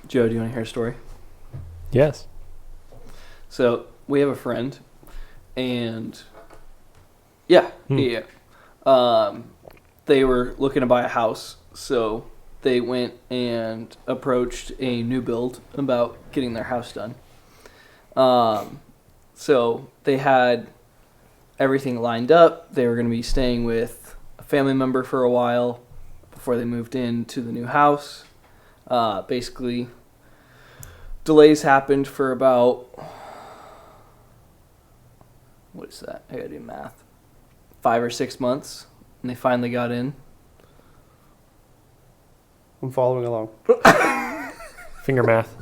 Joe, do you want to hear a story? Yes. So we have a friend, and yeah. They were looking to buy a house, so they went and approached a new build about getting their house done. So they had everything lined up. They were going to be staying with a family member for a while before they moved into the new house. Basically, delays happened for about, what is that? I gotta do math. 5 or 6 months, and they finally got in. I'm following along. Finger math.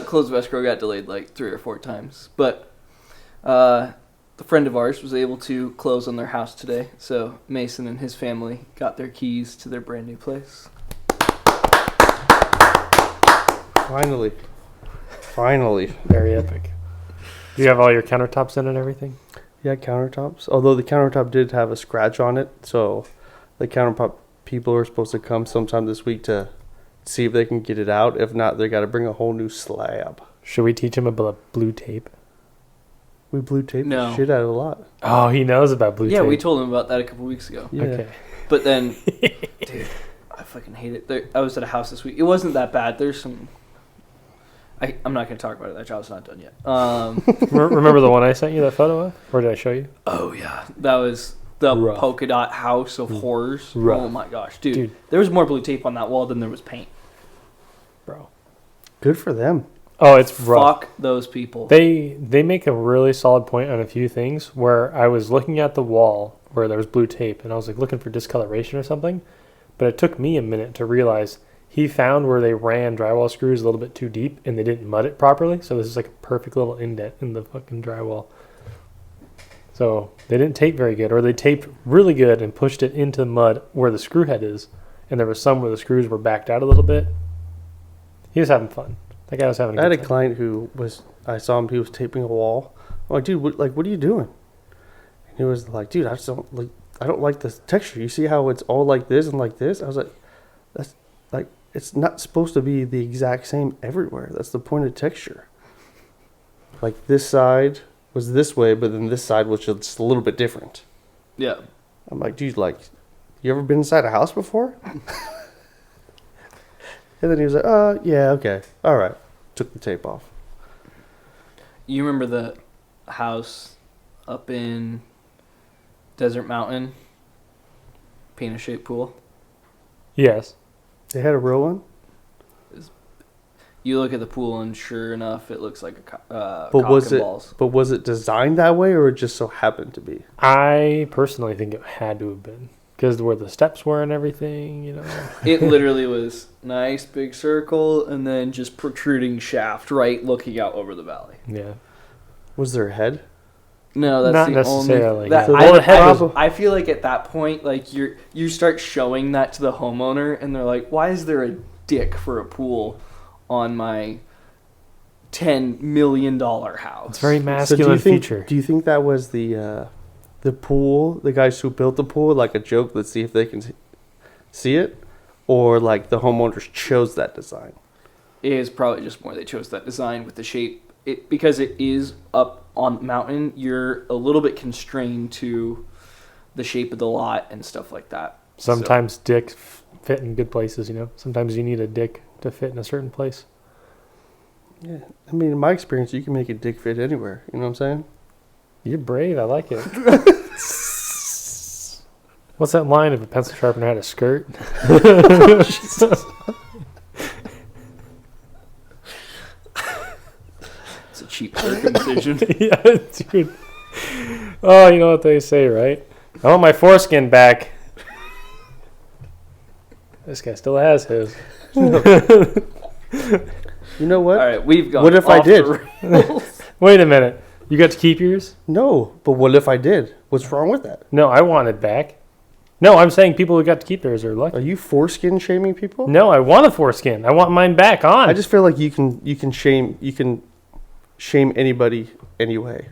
Close of escrow got delayed like 3 or 4 times, but the friend of ours was able to close on their house today. So Mason and his family got their keys to their brand new place. Finally. Very epic. Do you have all your countertops in and everything? Yeah, countertops. Although the countertop did have a scratch on it, so the countertop people are supposed to come sometime this week to see if they can get it out. If not, they got to bring a whole new slab. Should we teach him about blue tape? We blue taped No. the shit out of a lot. Oh, he knows about blue tape. Yeah, we told him about that a couple weeks ago. Yeah. Okay. But then, dude, I fucking hate it. I was at a house this week. It wasn't that bad. There's some... I'm not going to talk about it. That job's not done yet. Remember the one I sent you that photo of? Or did I show you? Oh, yeah. That was the Rough. polka dot house of horrors. Rough. Oh, my gosh. Dude, there was more blue tape on that wall than there was paint. Bro. Good for them. Oh, it's rough. Fuck those people. They make a really solid point on a few things where I was looking at the wall where there was blue tape and I was like looking for discoloration or something. But it took me a minute to realize he found where they ran drywall screws a little bit too deep and they didn't mud it properly. So this is like a perfect little indent in the fucking drywall. So they didn't tape very good, or they taped really good and pushed it into the mud where the screw head is. And there was some where the screws were backed out a little bit. He was having fun. That guy was having a I good had a time. client who was, I saw him, he was taping a wall. I'm like, dude, what are you doing? And he was like, dude, I don't like the texture. You see how it's all like this and like this? I was like, that's like, it's not supposed to be the exact same everywhere. That's the point of texture. Like this side was this way, but then this side was just a little bit different. Yeah. I'm like, dude, like, you ever been inside a house before? And then he was like, yeah, okay. All right. Took the tape off. You remember the house up in Desert Mountain? Penis-shaped pool? Yes. They had a real one? You look at the pool and sure enough, it looks like a But cock was and it? balls. But was it designed that way, or it just so happened to be? I personally think it had to have been. Because where the steps were and everything, you know. It literally was nice big circle and then just protruding shaft, right, looking out over the valley. Yeah. Was there a head? No, that's Not the necessarily, only. That, yeah. I, Well, the head I, was- I feel like at that point, like you start showing that to the homeowner, and they're like, "Why is there a dick for a pool on my $10 million house?" It's very So masculine feature. Do you think that was the pool, the guys who built the pool, like a joke? Let's see if they can see it, or like the homeowners chose that design. It is probably just more they chose that design with the shape. Because it is up on the mountain, you're a little bit constrained to the shape of the lot and stuff like that. Sometimes dicks fit in good places, you know. Sometimes you need a dick to fit in a certain place. Yeah, I mean, in my experience, you can make a dick fit anywhere. You know what I'm saying? You're brave. I like it. What's that line? If a pencil sharpener had a skirt? It's a cheap circumcision. Yeah, dude. Oh, you know what they say, right? I want my foreskin back. This guy still has his. You know what? All right, we've gone. What if I off did? the rails. Wait a minute. You got to keep yours? No, but what if I did? What's wrong with that? No, I want it back. No, I'm saying people who got to keep theirs are lucky. Are you foreskin shaming people? No, I want a foreskin. I want mine back on. I just feel like you can shame anybody anyway.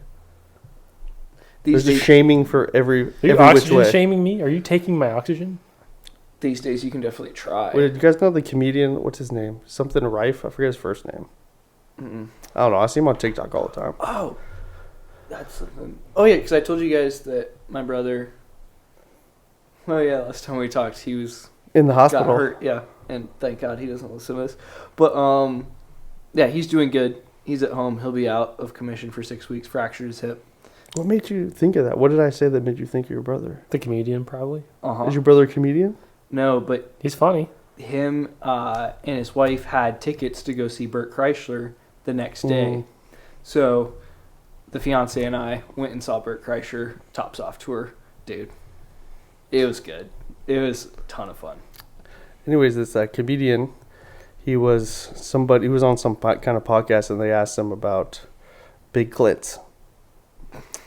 These There's a days, shaming for every Are you which oxygen way. shaming me? Are you taking my oxygen? these days you can definitely try. Wait, did you guys know the comedian? What's his name? Something Rife. I forget his first name. Mm-mm. I don't know. I see him on TikTok all the time. Oh, that's something. Oh yeah, because I told you guys that my brother. Oh yeah, last time we talked, he was In the hospital. got hurt. Yeah, and thank God he doesn't listen to this. But yeah, he's doing good. He's at home. He'll be out of commission for 6 weeks. Fractured his hip. What made you think of that? What did I say that made you think of your brother? The comedian, probably. Is your brother a comedian? No, but He's funny. him and his wife had tickets to go see Bert Kreischer the next day. So the fiance and I went and saw Bert Kreischer Tops Off tour. Dude, it was good. It was a ton of fun. Anyways, this comedian, he was on some kind of podcast, and they asked him about big clits.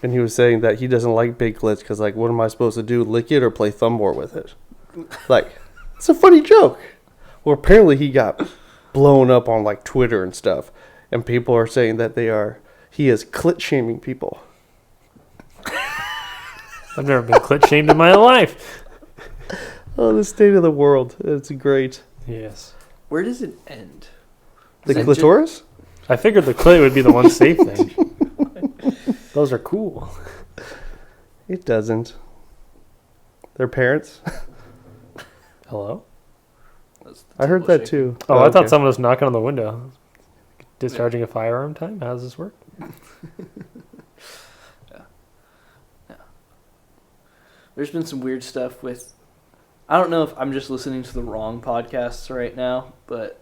And he was saying that he doesn't like big clits because, like, what am I supposed to do? Lick it or play thumb war with it? Like, it's a funny joke. Well, apparently he got blown up on, like, Twitter and stuff. And people are saying that he is clit shaming people. I've never been clit shamed in my life. Oh, the state of the world. It's great. Yes. Where does it end? The Is it clitoris? I figured the clit would be the one safe thing. Those are cool. It doesn't. Their parents? Hello? I heard that too. Oh, I okay. thought someone was knocking on the window. Discharging a firearm time? How does this work? Yeah. There's been some weird stuff with. I don't know if I'm just listening to the wrong podcasts right now, but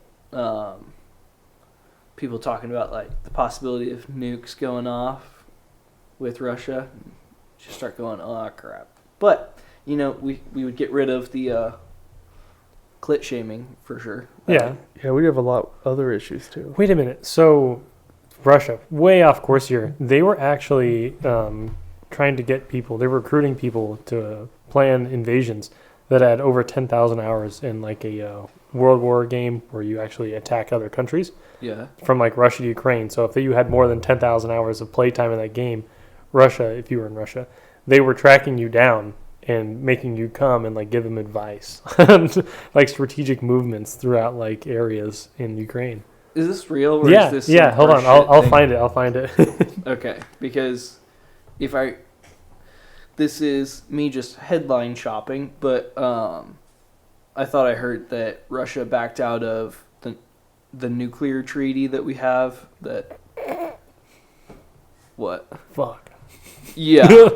people talking about like the possibility of nukes going off with Russia. Just start going, oh crap. But we would get rid of the clit shaming for sure. Yeah. Yeah, we have a lot of other issues too. Wait a minute. So, Russia, way off course here. They were actually trying to get people, they were recruiting people to plan invasions that had over 10,000 hours in like a World War game where you actually attack other countries. Yeah. From like Russia to Ukraine. So if you had more than 10,000 hours of playtime in that game, Russia, if you were in Russia, they were tracking you down and making you come and like give them advice on like strategic movements throughout like areas in Ukraine. Is this real? Or Yeah, is this yeah. Hold on, I'll thing? find it. I'll find it. Okay, because this is me just headline shopping, but I thought I heard that Russia backed out of the nuclear treaty that we have. That what? Fuck. Yeah,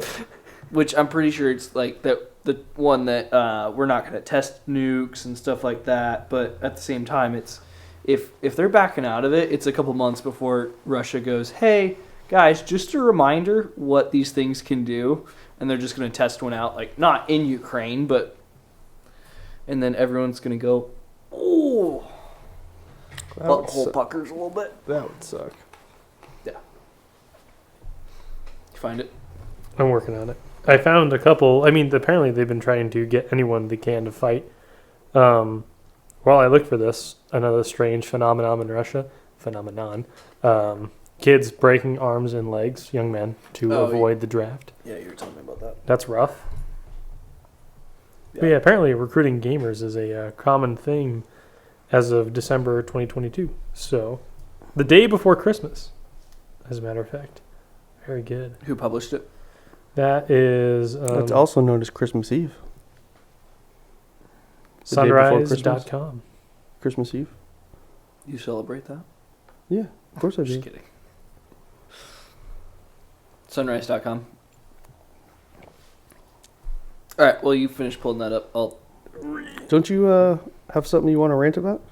which I'm pretty sure it's like the one that we're not going to test nukes and stuff like that. But at the same time, it's if they're backing out of it, it's a couple months before Russia goes, hey guys, just a reminder what these things can do, and they're just going to test one out, like not in Ukraine, but and then everyone's going to go, oh, butthole puckers a little bit. That would suck. Yeah. You find it? I'm working on it. I found a couple. I mean, apparently they've been trying to get anyone they can to fight. While I look for this, another strange phenomenon in Russia. Kids breaking arms and legs, young men, to avoid the draft. Yeah, you were telling me about that. That's rough. Yeah. But yeah, apparently recruiting gamers is a common thing as of December 2022. So, the day before Christmas, as a matter of fact. Very good. Who published it? That is... That's also known as Christmas Eve. The day before Christmas. Sunrise.com. Christmas Eve? You celebrate that? Yeah, of course I do. Just kidding. Sunrise.com. All right, well, you finish pulling that up. I'll Don't you have something you want to rant about?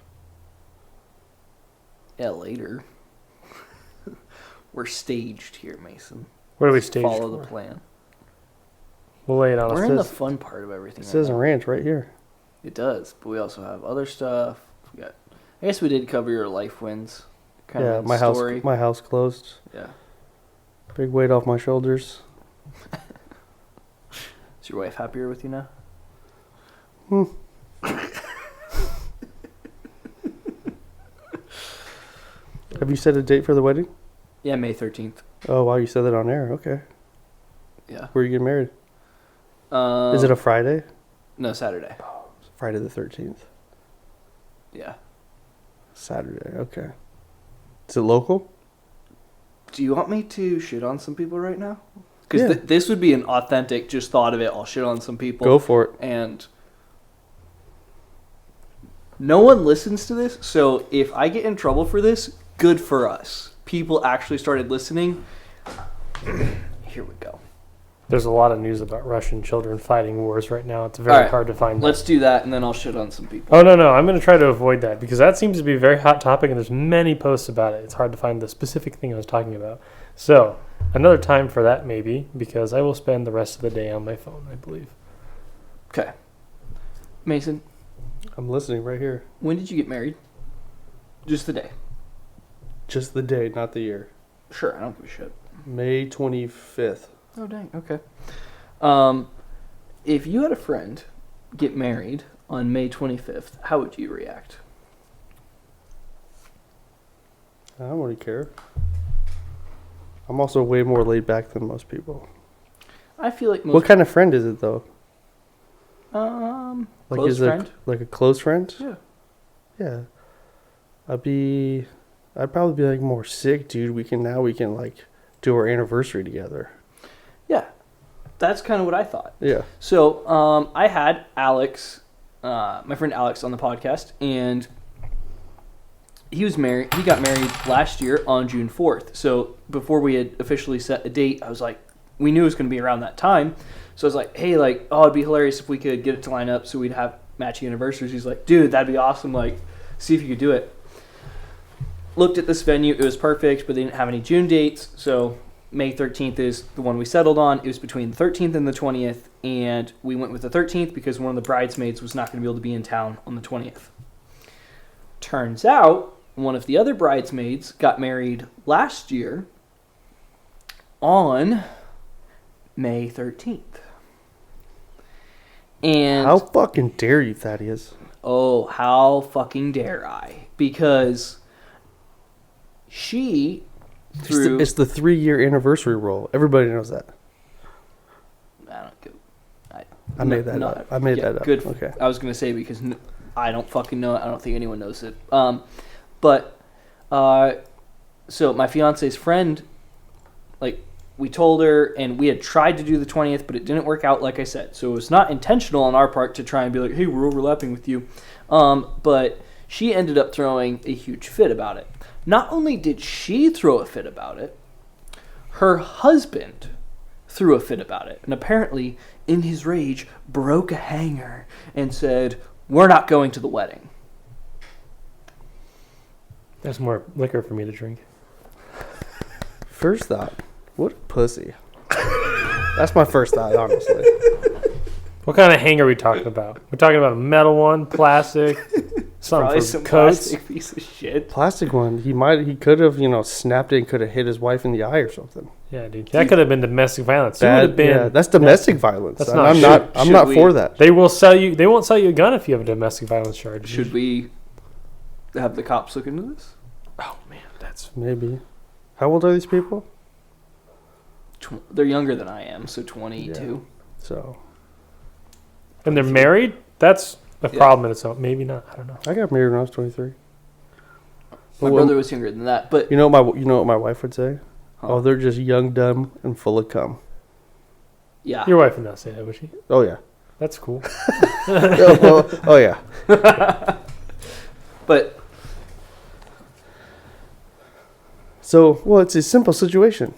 Yeah, later. We're staged here, Mason. What are we staged Follow for? the plan. We'll lay it on We're us. in the fun part of everything. It says a rant right here. It does, but we also have other stuff. We got. I guess we did cover your life wins. Kind Yeah, of my story. house closed. Yeah. Big weight off my shoulders. Is your wife happier with you now? Have you set a date for the wedding? Yeah, May 13th. Oh, wow, you said that on air. Okay. Yeah. Where are you getting married? Is it a Friday? No, Saturday. Friday the 13th. Yeah. Saturday. Okay. Is it local? Do you want me to shit on some people right now? Because Yeah. this would be an authentic, just thought of it, I'll shit on some people. Go for it. And no one listens to this, so if I get in trouble for this, good for us. People actually started listening. Here we go. There's a lot of news about Russian children fighting wars right now. It's very hard to find. Let's do that, and then I'll shit on some people. Oh, no. I'm going to try to avoid that because that seems to be a very hot topic, and there's many posts about it. It's hard to find the specific thing I was talking about. So, another time for that maybe, because I will spend the rest of the day on my phone, I believe. Okay. Mason, I'm listening right here. when did you get married? Just the day. Just the day, not the year. Sure, I don't give a shit. May 25th. Oh, dang. Okay. If you had a friend get married on May 25th, how would you react? I don't really care. I'm also way more laid back than most people. I feel like most... What kind of friend is it, though? Like Close friend? Like a close friend? Yeah. Yeah. I'd probably be like more sick, dude. We can like do our anniversary together. Yeah. That's kind of what I thought. Yeah. So, I had Alex, my friend Alex, on the podcast, and he was married. He got married last year on June 4th. So before we had officially set a date, I was like, we knew it was going to be around that time. So I was like, hey, like, oh, it'd be hilarious if we could get it to line up so we'd have matching anniversaries. He's like, dude, that'd be awesome. Like, see if you could do it. Looked at this venue. It was perfect, but they didn't have any June dates. So May 13th is the one we settled on. It was between the 13th and the 20th, and we went with the 13th because one of the bridesmaids was not going to be able to be in town on the 20th. Turns out, one of the other bridesmaids got married last year on May 13th. And How fucking dare you, Thaddeus? oh, how fucking dare I? Because she threw... It's the 3-year anniversary rule. Everybody knows that. I don't give... I made that up. I made that up. Good. Okay. I was going to say because I don't fucking know it. I don't think anyone knows it. But so my fiance's friend, like, we told her, and we had tried to do the 20th, but it didn't work out, like I said. So it was not intentional on our part to try and be like, hey, we're overlapping with you. But she ended up throwing a huge fit about it. Not only did she throw a fit about it, her husband threw a fit about it. And apparently, in his rage, broke a hanger and said, we're not going to the wedding. There's more liquor for me to drink. First thought, what a pussy. That's my first thought, honestly. What kind of hanger are we talking about? We're talking about a metal one, plastic, something Probably for some coats. plastic piece of shit. Plastic one. He could have, snapped it and could have hit his wife in the eye or something. Yeah, dude. That could have been domestic violence. You would have been. Yeah, that's domestic violence. That's And not- I'm not should for we- that. They will sell you. They won't sell you a gun if you have a domestic violence charge. Should we have the cops look into this? Oh man, that's Maybe. How old are these people? They're younger than I am, so 22. So and they're married. That's a Yeah. problem in itself. Maybe not. I don't know. I got married when I was 23. My brother was younger than that, but You know what my wife would say? Huh. Oh, they're just young, dumb, and full of cum. yeah. Your wife would not say that, would she? Oh yeah. That's cool. oh yeah. But So it's a simple situation.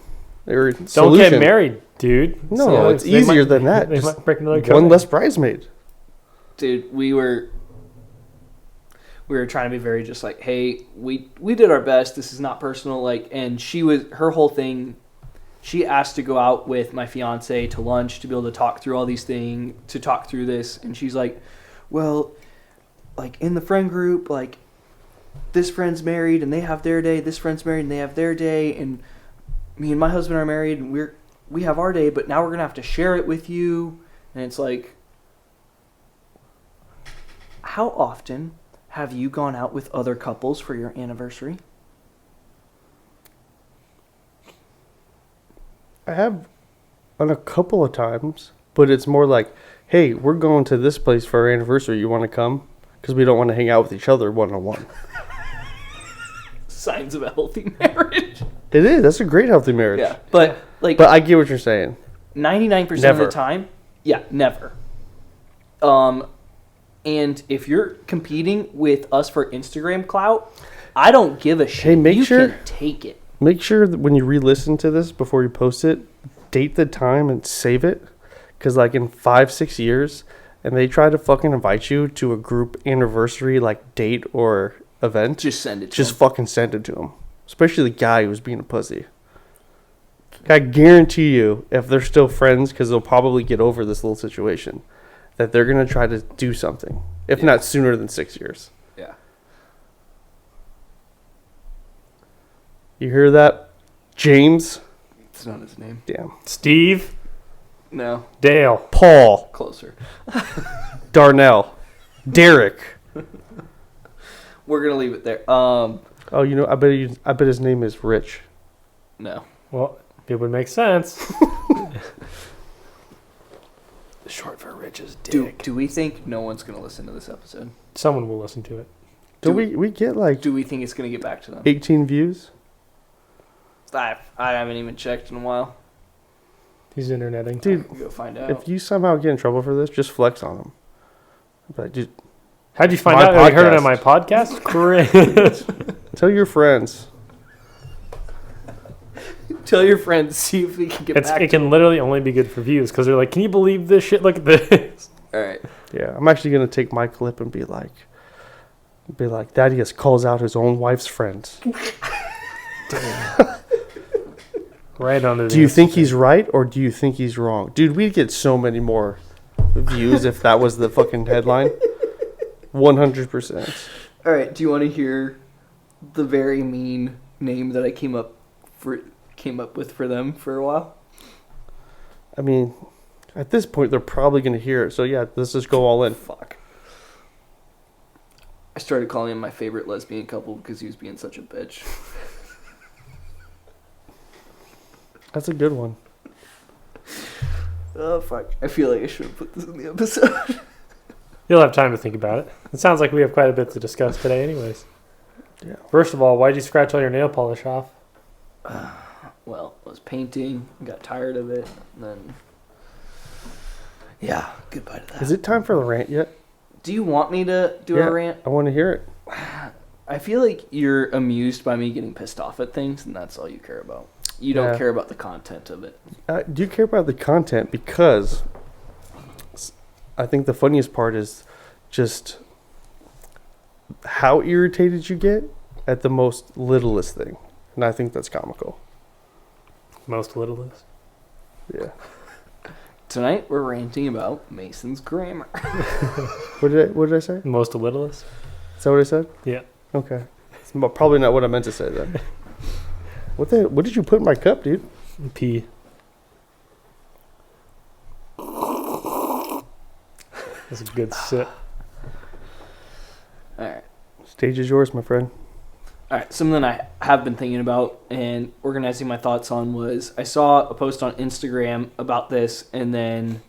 Or Don't solution. get married, dude. No, So it's they easier might- than that. They Just might break another One code. less bridesmaid. dude, we were trying to be very just like, hey, we did our best. This is not personal. Like, and her whole thing. She asked to go out with my fiance to lunch to be able to talk through all these things, to talk through this. And she's like, well, like in the friend group, like this friend's married and they have their day. This friend's married and they have their day. And me and my husband are married and we have our day, but now we're going to have to share it with you. And it's like, how often have you gone out with other couples for your anniversary? I have on a couple of times. but it's more like, hey, we're going to this place for our anniversary. You want to come? Because we don't want to hang out with each other one-on-one. Signs of a healthy marriage. It is. That's a great healthy marriage. Yeah, but like, But I get what you're saying. 99% of Never. the time, yeah, never. And if you're competing with us for Instagram clout, I don't give a shit. Hey, make you sure- can take it. Make sure that when you re-listen to this before you post it, date the time and save it. Because like in 5-6 years, and they try to fucking invite you to a group anniversary like date or event, Just send it to just them. fucking send it to them. Especially the guy who's being a pussy. I guarantee you, if they're still friends, because they'll probably get over this little situation, that they're going to try to do something. If Yeah. not sooner than 6 years. Yeah. You hear that, James? It's not his name. Damn. Steve, No. Dale. Paul. Closer. Darnell. Derek. We're going to leave it there. Oh, you know, I bet his name is Rich. No. Well, it would make sense. Short for Rich is Dick. Do we think no one's going to listen to this episode? Someone will listen to it. Do we get like Do we think it's going to get back to them? 18 views? I haven't even checked in a while. He's interneting. Dude, Go find out. if you somehow get in trouble for this, just flex on him. But dude, How'd you find My out? You heard it on podcast. my podcast? Great. tell your friends. Tell your friends, see if we can get back It can literally only be good for views because they're like, can you believe this shit? Look at this. All right. Yeah, I'm actually gonna take my clip and be like, Thaddeus calls out his own wife's friends. Right on the. Do you think he's right or do you think he's wrong? Dude, we'd get so many more views if that was the fucking headline. 100%. All right. Do you want to hear the very mean name that I came up with for them for a while? I mean, at this point, they're probably going to hear it. So, yeah, let's just go all in. Fuck. I started calling him my favorite lesbian couple because he was being such a bitch. That's a good one. Oh, fuck. I feel like I should have put this in the episode. You'll have time to think about it. It sounds like we have quite a bit to discuss today, anyways. Yeah. First of all, why'd you scratch all your nail polish off? Well, I was painting, got tired of it, and then... Yeah, goodbye to that. Is it time for the rant yet? Do you want me to do Yeah. a rant? I want to hear it. I feel like you're amused by me getting pissed off at things, and that's all you care about. You don't Yeah. care about the content of it. Do you care about the content? Because I think the funniest part is just how irritated you get at the most littlest thing. And I think that's comical. Most littlest. Yeah. Tonight, we're ranting about Mason's grammar. What did I say? Most littlest? Is that what I said? Yeah. Okay. It's probably not what I meant to say then. What did you put in my cup, dude? P. That's a good sip. All right. Stage is yours, my friend. All right, something I have been thinking about and organizing my thoughts on was I saw a post on Instagram about this, and then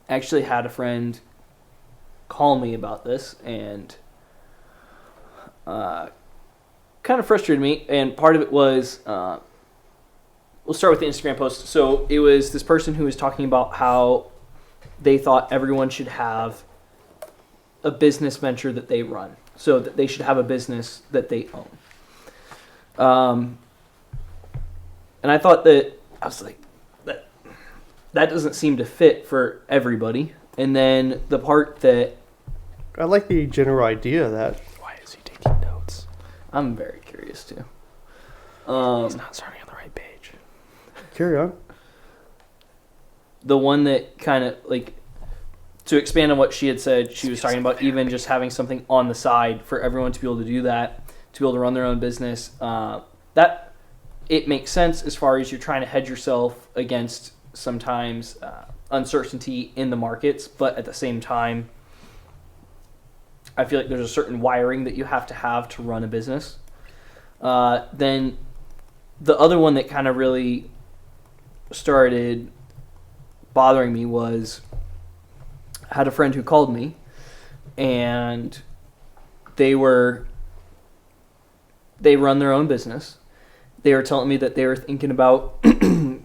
actually had a friend call me about this, and kind of frustrated me. And part of it was, we'll start with the Instagram post. So it was this person who was talking about how they thought everyone should have a business venture that they run. So that they should have a business that they own. And I thought that, I was like, that doesn't seem to fit for everybody. And then the part that... I like the general idea of that. Why is he taking notes? I'm very curious too. He's not starting on the right page. Carry on. The one that kind of like... To expand on what she had said, she was talking about even just having something on the side for everyone to be able to do that, to be able to run their own business. That it makes sense as far as you're trying to hedge yourself against sometimes uncertainty in the markets, but at the same time, I feel like there's a certain wiring that you have to run a business. Then the other one that kind of really started bothering me was I had a friend who called me, and they run their own business. They were telling me that they were thinking about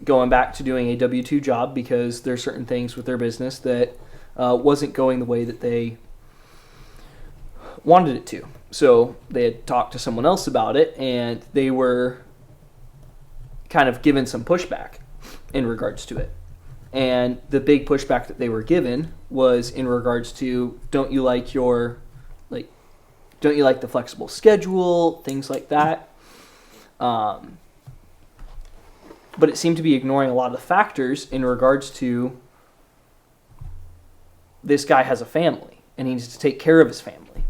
going back to doing a W-2 job because there's certain things with their business that wasn't going the way that they wanted it to. So they had talked to someone else about it, and they were kind of given some pushback in regards to it. And the big pushback that they were given was in regards to, don't you like the flexible schedule, things like that. But it seemed to be ignoring a lot of the factors in regards to this guy has a family and he needs to take care of his family.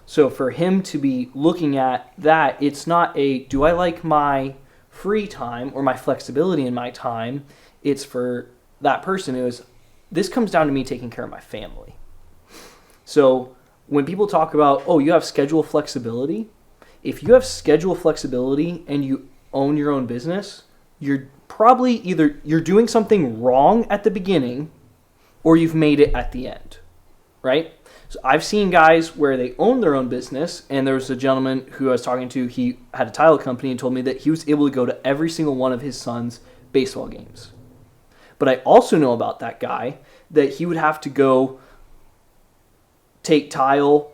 So for him to be looking at that, it's not do I like my free time or my flexibility in my time? It's for that person this comes down to me taking care of my family. So when people talk about, oh, you have schedule flexibility, if you have schedule flexibility and you own your own business, you're probably either you're doing something wrong at the beginning or you've made it at the end, right? So I've seen guys where they own their own business, and there was a gentleman who I was talking to, he had a title company and told me that he was able to go to every single one of his son's baseball games. But I also know about that guy that he would have to go take tile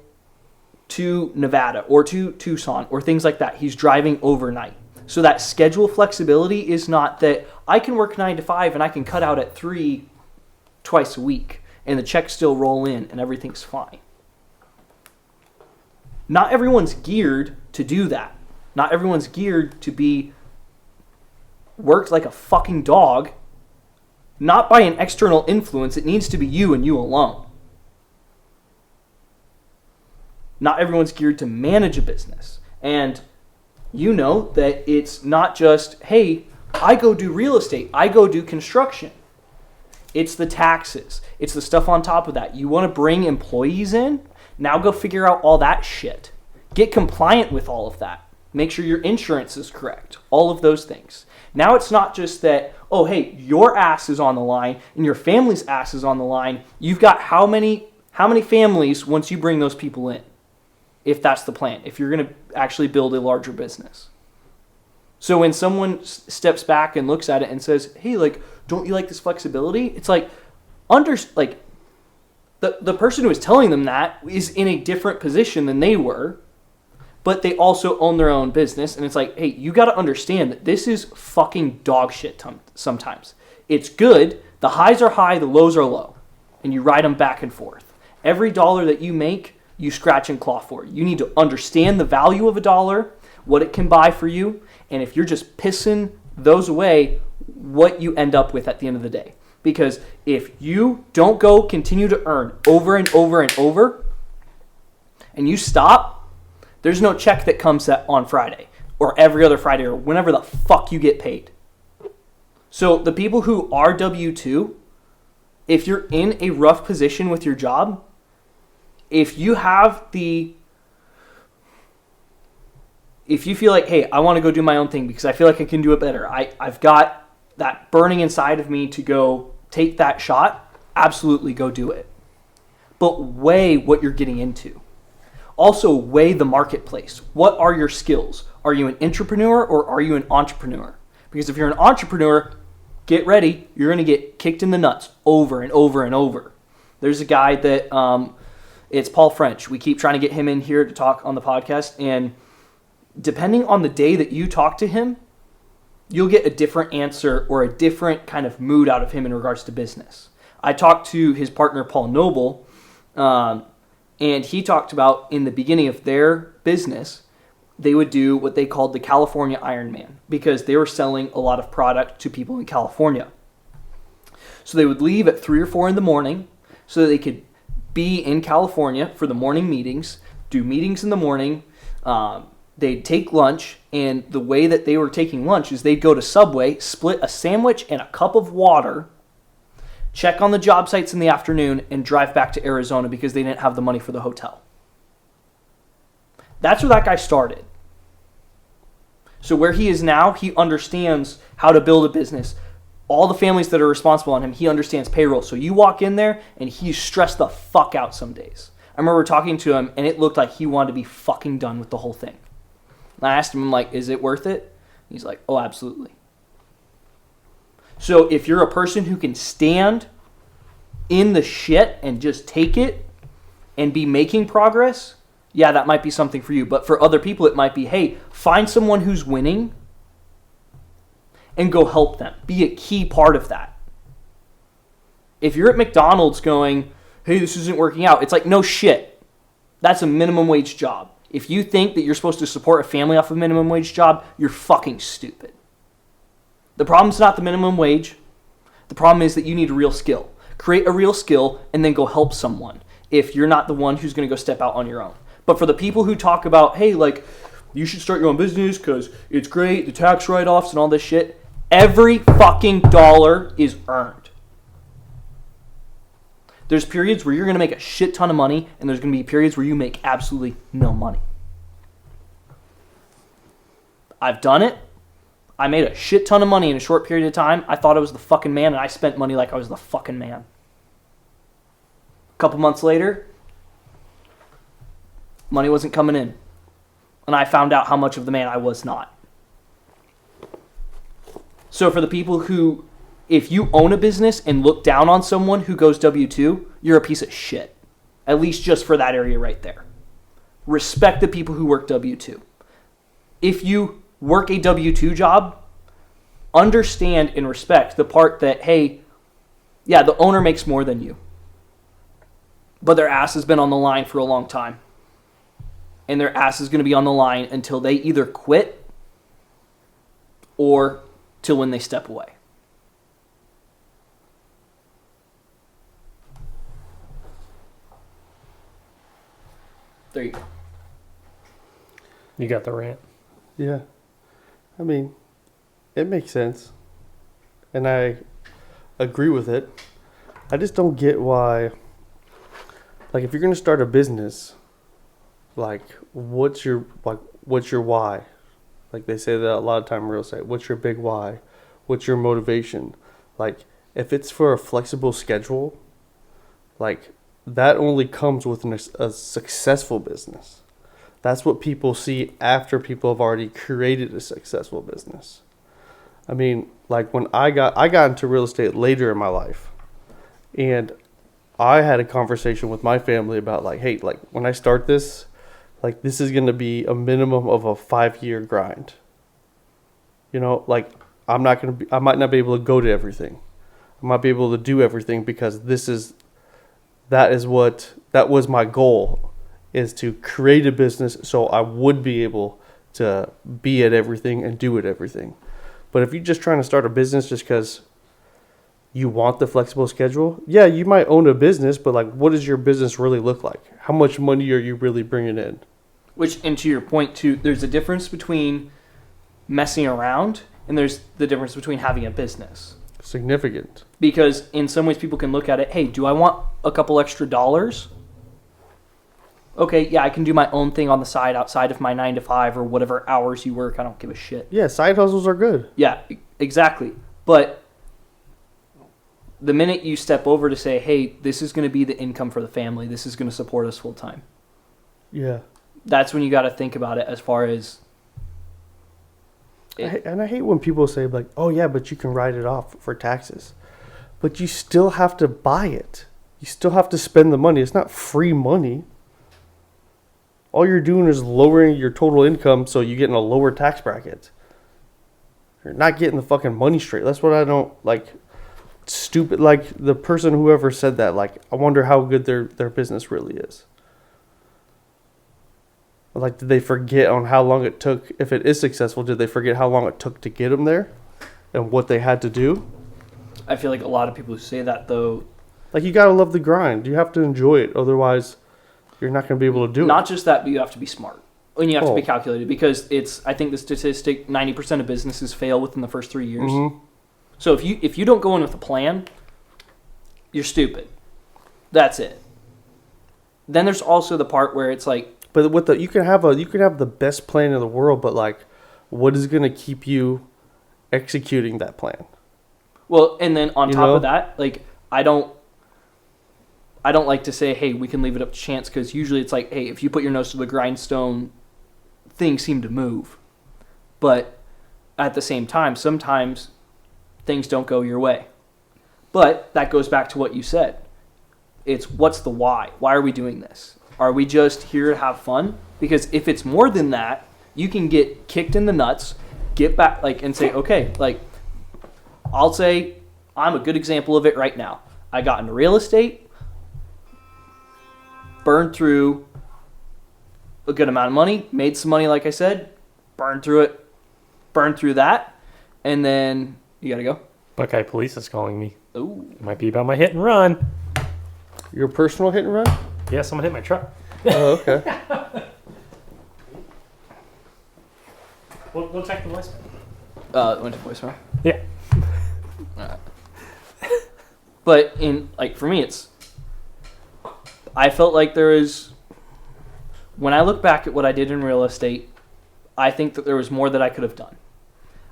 to Nevada or to Tucson or things like that. He's driving overnight. So that schedule flexibility is not that I can work 9 to 5 and I can cut out at 3 twice a week and the checks still roll in and everything's fine. Not everyone's geared to do that. Not everyone's geared to be worked like a fucking dog, not by an external influence. It needs to be you and you alone. Not everyone's geared to manage a business. And you know that it's not just, hey, I go do real estate, I go do construction. It's the taxes. It's the stuff on top of that. You want to bring employees in? Now go figure out all that shit. Get compliant with all of that. Make sure your insurance is correct. All of those things. Now it's not just that, oh, hey, your ass is on the line and your family's ass is on the line. You've got how many families once you bring those people in? If that's the plan, if you're going to actually build a larger business. So when someone steps back and looks at it and says, hey, like, don't you like this flexibility? It's like, the person who is telling them that is in a different position than they were, but they also own their own business. And it's like, hey, you got to understand that this is fucking dog shit sometimes. It's good. The highs are high, the lows are low, and you ride them back and forth. Every dollar that you make, you scratch and claw for. You need to understand the value of a dollar, what it can buy for you, and if you're just pissing those away, what you end up with at the end of the day. Because if you don't go continue to earn over and over and over, and you stop, there's no check that comes on Friday, or every other Friday, or whenever the fuck you get paid. So the people who are W-2, if you're in a rough position with your job, if you feel like, hey, I want to go do my own thing because I feel like I can do it better. I've got that burning inside of me to go take that shot. Absolutely go do it. But weigh what you're getting into. Also weigh the marketplace. What are your skills? Are you an entrepreneur or are you an entrepreneur? Because if you're an entrepreneur, get ready. You're going to get kicked in the nuts over and over and over. There's a guy that... it's Paul French. We keep trying to get him in here to talk on the podcast. And depending on the day that you talk to him, you'll get a different answer or a different kind of mood out of him in regards to business. I talked to his partner, Paul Noble, and he talked about in the beginning of their business, they would do what they called the California Ironman because they were selling a lot of product to people in California. So they would leave at 3 or 4 in the morning so that they could be in California for the morning meetings, do meetings in the morning. They'd take lunch, and the way that they were taking lunch is they'd go to Subway, split a sandwich and a cup of water, check on the job sites in the afternoon, and drive back to Arizona because they didn't have the money for the hotel. That's where that guy started. So where he is now, he understands how to build a business, all the families that are responsible on him, he understands payroll. So you walk in there and he's stressed the fuck out some days. I remember talking to him and it looked like he wanted to be fucking done with the whole thing. And I asked him, I'm like, is it worth it? He's like, oh, absolutely. So if you're a person who can stand in the shit and just take it and be making progress, yeah, that might be something for you. But for other people, it might be, hey, find someone who's winning and go help them. Be a key part of that. If you're at McDonald's going, hey, this isn't working out, it's like, no shit. That's a minimum wage job. If you think that you're supposed to support a family off a minimum wage job, you're fucking stupid. The problem's not the minimum wage. The problem is that you need a real skill. Create a real skill and then go help someone if you're not the one who's going to go step out on your own. But for the people who talk about, hey, like, you should start your own business because it's great, the tax write-offs and all this shit, every fucking dollar is earned. There's periods where you're going to make a shit ton of money, and there's going to be periods where you make absolutely no money. I've done it. I made a shit ton of money in a short period of time. I thought I was the fucking man, and I spent money like I was the fucking man. A couple months later, money wasn't coming in. And I found out how much of the man I was not. So for the people who, if you own a business and look down on someone who goes W-2, you're a piece of shit. At least just for that area right there. Respect the people who work W-2. If you work a W-2 job, understand and respect the part that, hey, yeah, the owner makes more than you. But their ass has been on the line for a long time. And their ass is going to be on the line until they either quit or till when they step away. There you go. You got the rant. Yeah. I mean, it makes sense. And I agree with it. I just don't get why, like, if you're going to start a business, like, what's your why? Like, they say that a lot of time in real estate. What's your big why? What's your motivation? Like, if it's for a flexible schedule, like, that only comes with a successful business. That's what people see after people have already created a successful business. I mean, like, when I got into real estate later in my life, and I had a conversation with my family about, like, hey, like, when I start this, like, this is going to be a minimum of a 5-year grind. You know, like, I might not be able to go to everything. I might be able to do everything because that was my goal, is to create a business so I would be able to be at everything and do at everything. But if you're just trying to start a business just because you want the flexible schedule, yeah, you might own a business, but, like, what does your business really look like? How much money are you really bringing in? Which, and to your point too, there's a difference between messing around and there's the difference between having a business. Significant. Because in some ways people can look at it, hey, do I want a couple extra dollars? Okay, yeah, I can do my own thing on the side outside of my 9 to 5 or whatever hours you work. I don't give a shit. Yeah, side hustles are good. Yeah, exactly. But the minute you step over to say, hey, this is going to be the income for the family, this is going to support us full time. Yeah. That's when you got to think about it as far as... And I hate when people say, like, oh, yeah, but you can write it off for taxes. But you still have to buy it. You still have to spend the money. It's not free money. All you're doing is lowering your total income so you get in a lower tax bracket. You're not getting the fucking money straight. That's what I don't like. Stupid. Like, the person whoever said that, like, I wonder how good their business really is. Like, did they forget on how long it took? If it is successful, did they forget how long it took to get them there and what they had to do? I feel like a lot of people who say that, though... Like, you got to love the grind. You have to enjoy it. Otherwise, you're not going to be able to do it. Not just that, but you have to be smart. And you have to be calculated. Because it's, I think the statistic, 90% of businesses fail within the first 3 years. Mm-hmm. So if you don't go in with a plan, you're stupid. That's it. Then there's also the part where it's like... But with you can have the best plan in the world, but, like, what is going to keep you executing that plan? Well, and then on You top know? of that, like I don't like to say, hey, we can leave it up to chance, because usually it's like, hey, if you put your nose to the grindstone, things seem to move. But at the same time, sometimes things don't go your way. But that goes back to what you said. It's what's the why? Why are we doing this? Are we just here to have fun? Because if it's more than that, you can get kicked in the nuts, get back, like, and say, okay, like, I'll say I'm a good example of it right now. I got into real estate, burned through a good amount of money, made some money, like I said, burned through it, burned through that, and then you gotta go. Buckeye Police is calling me. Ooh. It might be about my hit and run. Your personal hit and run? Yeah, someone hit my truck. Oh, okay. We'll check the voicemail. It went to voicemail. Yeah. Alright. But in, like, for me, I felt like there is, when I look back at what I did in real estate, I think that there was more that I could have done.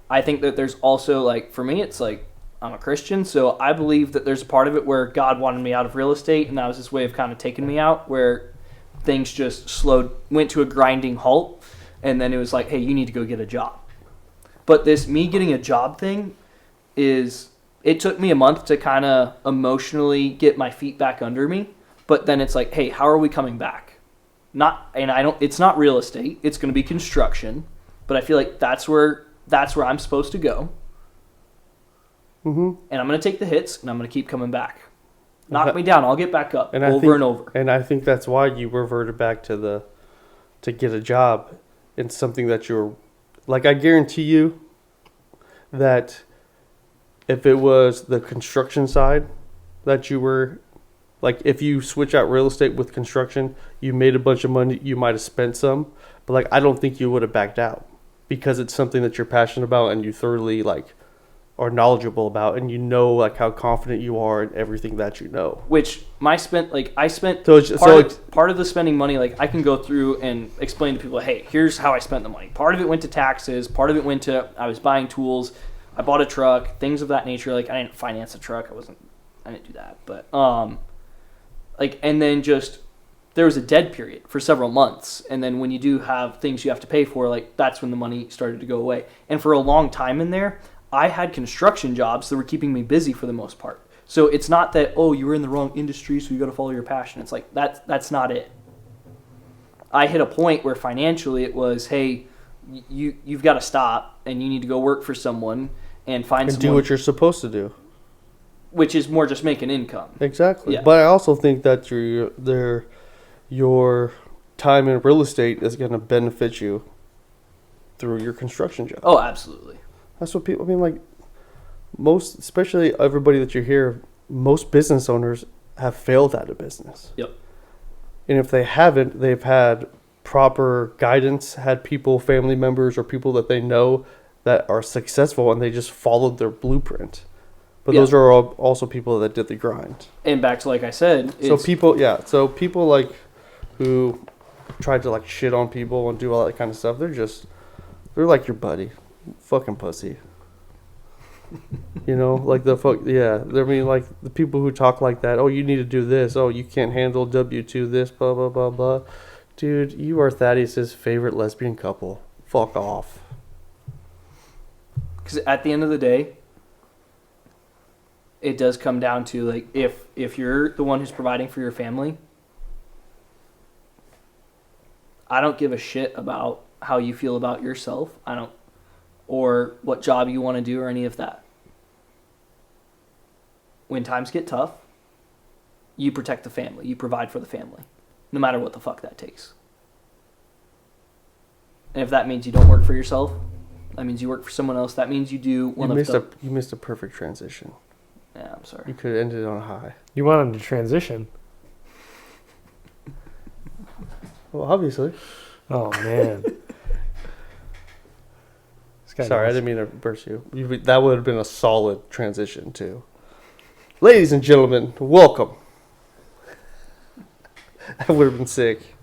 I think that there's also, like, for me, it's like, I'm a Christian, so I believe that there's a part of it where God wanted me out of real estate, and that was his way of kind of taking me out, where things just went to a grinding halt, and then it was like, hey, you need to go get a job. But this me getting a job thing it took me a month to kind of emotionally get my feet back under me, but then it's like, hey, how are we coming back? It's not real estate, it's going to be construction, but I feel like that's where I'm supposed to go. Mm-hmm. And I'm going to take the hits, and I'm going to keep coming back. Knock me down, I'll get back up and over. And I think that's why you reverted back to get a job in something that you're, like, I guarantee you that if it was the construction side that you were, like, if you switch out real estate with construction, you made a bunch of money, you might have spent some, but, like, I don't think you would have backed out, because it's something that you're passionate about and you thoroughly, like, are knowledgeable about, and you know, like, how confident you are in everything that you know. Which I spent part of the spending money, like, I can go through and explain to people, hey, here's how I spent the money. Part of it went to taxes, part of it went to, I was buying tools, I bought a truck, things of that nature. Like, I didn't finance a truck, I didn't do that, but like, and then just there was a dead period for several months, and then when you do have things you have to pay for, like, that's when the money started to go away. And for a long time in there, I had construction jobs that were keeping me busy for the most part. So it's not that, oh, you were in the wrong industry, so you got to follow your passion. It's like, that's not it. I hit a point where financially it was, hey, you've got to stop, and you need to go work for someone and find someone, do what you're supposed to do, which is more just make an income. Exactly. Yeah. But I also think that your time in real estate is going to benefit you through your construction job. Oh, absolutely. That's what people, I mean, like, most, especially everybody that you hear, most business owners have failed at a business. Yep. And if they haven't, they've had proper guidance, had people, family members, or people that they know that are successful, and they just followed their blueprint. But those are also people that did the grind. And back to, like I said, so people like who tried to, like, shit on people and do all that kind of stuff, they're like your buddy. Fucking pussy. You know, like I mean, like, the people who talk like that, oh, you need to do this, oh, you can't handle W2 this, blah, blah, blah, blah. Dude, you are Thaddeus' favorite lesbian couple. Fuck off. Because at the end of the day, it does come down to, like, if you're the one who's providing for your family, I don't give a shit about how you feel about yourself. Or what job you want to do or any of that. When times get tough, you protect the family. You provide for the family. No matter what the fuck that takes. And if that means you don't work for yourself, that means you work for someone else. That means you do one of the... You missed a perfect transition. Yeah, I'm sorry. You could have ended on a high. You want him to transition. Well, obviously. Oh, man. Sorry, I didn't mean to burst you. That would have been a solid transition, too. Ladies and gentlemen, welcome. That would have been sick.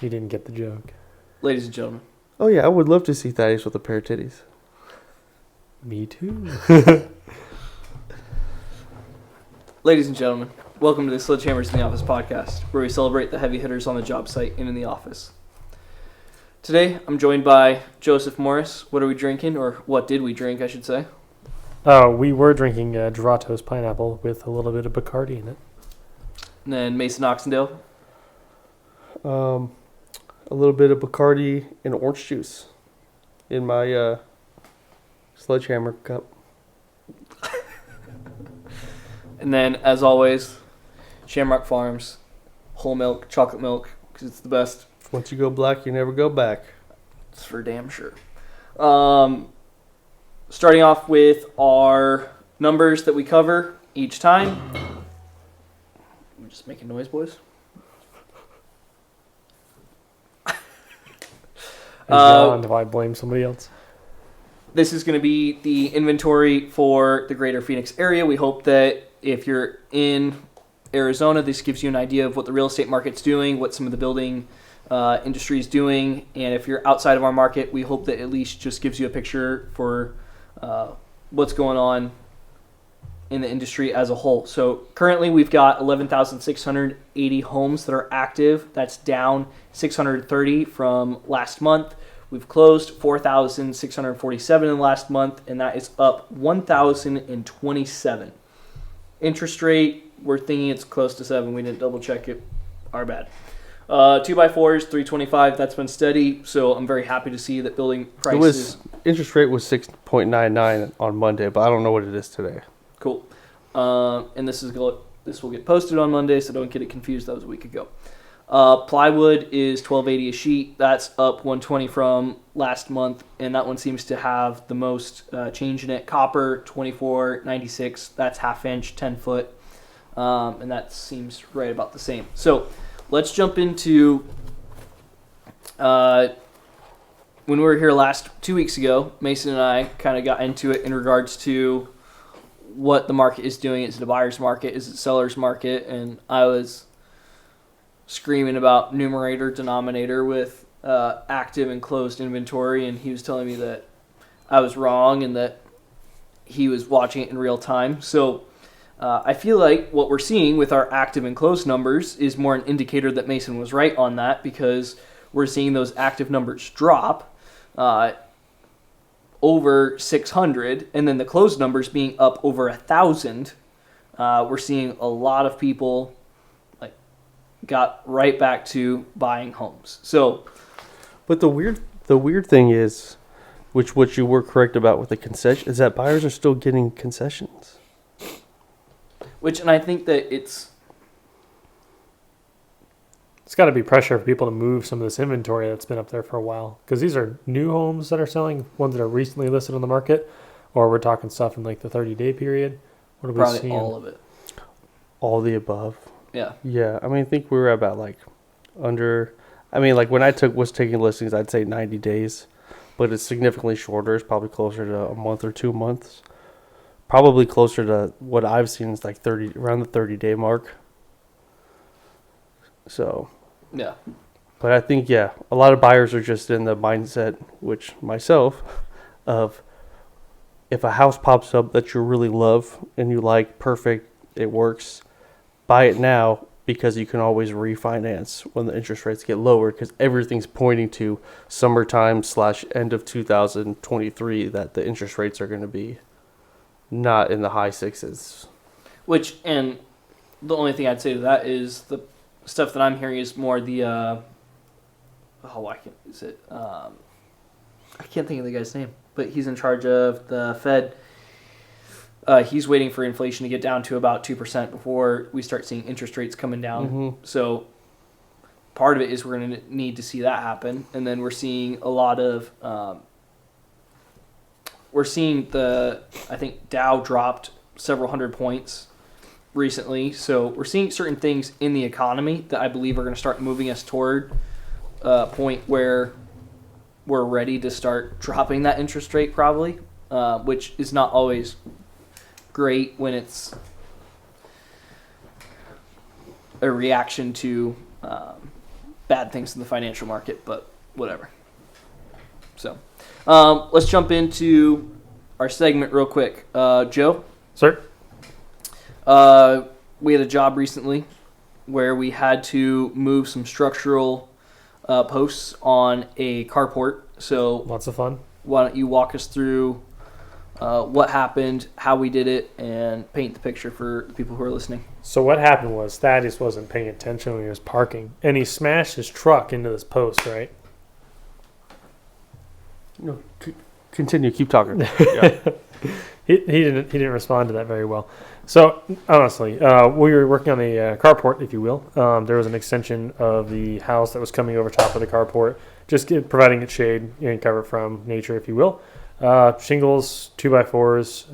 You didn't get the joke. Ladies and gentlemen. Oh, yeah, I would love to see Thaddeus with a pair of titties. Me too. Ladies and gentlemen, welcome to the Sledgehammers in the Office podcast, where we celebrate the heavy hitters on the job site and in the office. Today, I'm joined by Joseph Morris. What are we drinking, or what did we drink, I should say? We were drinking Geratos pineapple with a little bit of Bacardi in it. And then Mason Oxendale. A little bit of Bacardi and orange juice in my sledgehammer cup. And then, as always, Shamrock Farms, whole milk, chocolate milk, because it's the best. Once you go black, you never go back. It's for damn sure. Starting off with our numbers that we cover each time. I'm just making noise, boys. Do I blame somebody else? This is going to be the inventory for the greater Phoenix area. We hope that if you're in Arizona, this gives you an idea of what the real estate market's doing, what some of the building industry is doing. And if you're outside of our market, we hope that at least just gives you a picture for what's going on in the industry as a whole. So currently we've got 11,680 homes that are active. That's down 630 from last month. We've closed 4,647 in the last month, and that is up 1,027. Interest rate, we're thinking it's close to 7. We didn't double check it. Our bad. 2x4s, 325. That's been steady, so I'm very happy to see that building prices. Interest rate was 6.99 on Monday, but I don't know what it is today. Cool. And this will get posted on Monday, so don't get it confused. That was a week ago. Plywood is $12.80 a sheet. That's up 120 from last month, and that one seems to have the most change in it. Copper, $24.96. That's half inch, 10 foot, and that seems right about the same. So let's jump into when we were here 2 weeks ago. Mason and I kind of got into it in regards to what the market is doing. Is it a buyer's market? Is it seller's market? And I was screaming about numerator, denominator with active and closed inventory, and he was telling me that I was wrong and that he was watching it in real time. So I feel like what we're seeing with our active and closed numbers is more an indicator that Mason was right on that, because we're seeing those active numbers drop over 600, and then the closed numbers being up over 1,000. We're seeing a lot of people got right back to buying homes. So, but the weird thing is, what you were correct about with the concession, is that buyers are still getting concessions. And I think that it's got to be pressure for people to move some of this inventory that's been up there for a while, because these are new homes that are selling, ones that are recently listed on the market, or we're talking stuff in like the 30-day period. What are probably we seeing? all of it. All the above. Yeah. Yeah, I mean, I think we were about when I was taking listings, I'd say 90 days, but it's significantly shorter. It's probably closer to a month or 2 months. Probably closer to what I've seen is around the 30-day mark. So, yeah. But I think, a lot of buyers are just in the mindset, which myself, of if a house pops up that you really love and you like, perfect, it works, buy it now, because you can always refinance when the interest rates get lower, because everything's pointing to summertime / end of 2023 that the interest rates are going to be not in the high sixes. And the only thing I'd say to that is the stuff that I'm hearing is more the I can't think of the guy's name, but he's in charge of the Fed. He's waiting for inflation to get down to about 2% before we start seeing interest rates coming down. Mm-hmm. So part of it is we're going to need to see that happen. And then we're seeing a lot of, I think Dow dropped several hundred points recently. So we're seeing certain things in the economy that I believe are going to start moving us toward a point where we're ready to start dropping that interest rate probably, which is not always great when it's a reaction to bad things in the financial market, but whatever. So let's jump into our segment real quick. Joe? Sir? We had a job recently where we had to move some structural posts on a carport. So Lots of fun. why don't you walk us through what happened, how we did it, and paint the picture for the people who are listening. So what happened was Thaddeus wasn't paying attention when he was parking, and he smashed his truck into this post, right? No, continue. Keep talking. Yeah. He didn't respond to that very well. So honestly, we were working on a carport, if you will. There was an extension of the house that was coming over top of the carport, just providing it shade and cover from nature, if you will. Shingles, 2x4s.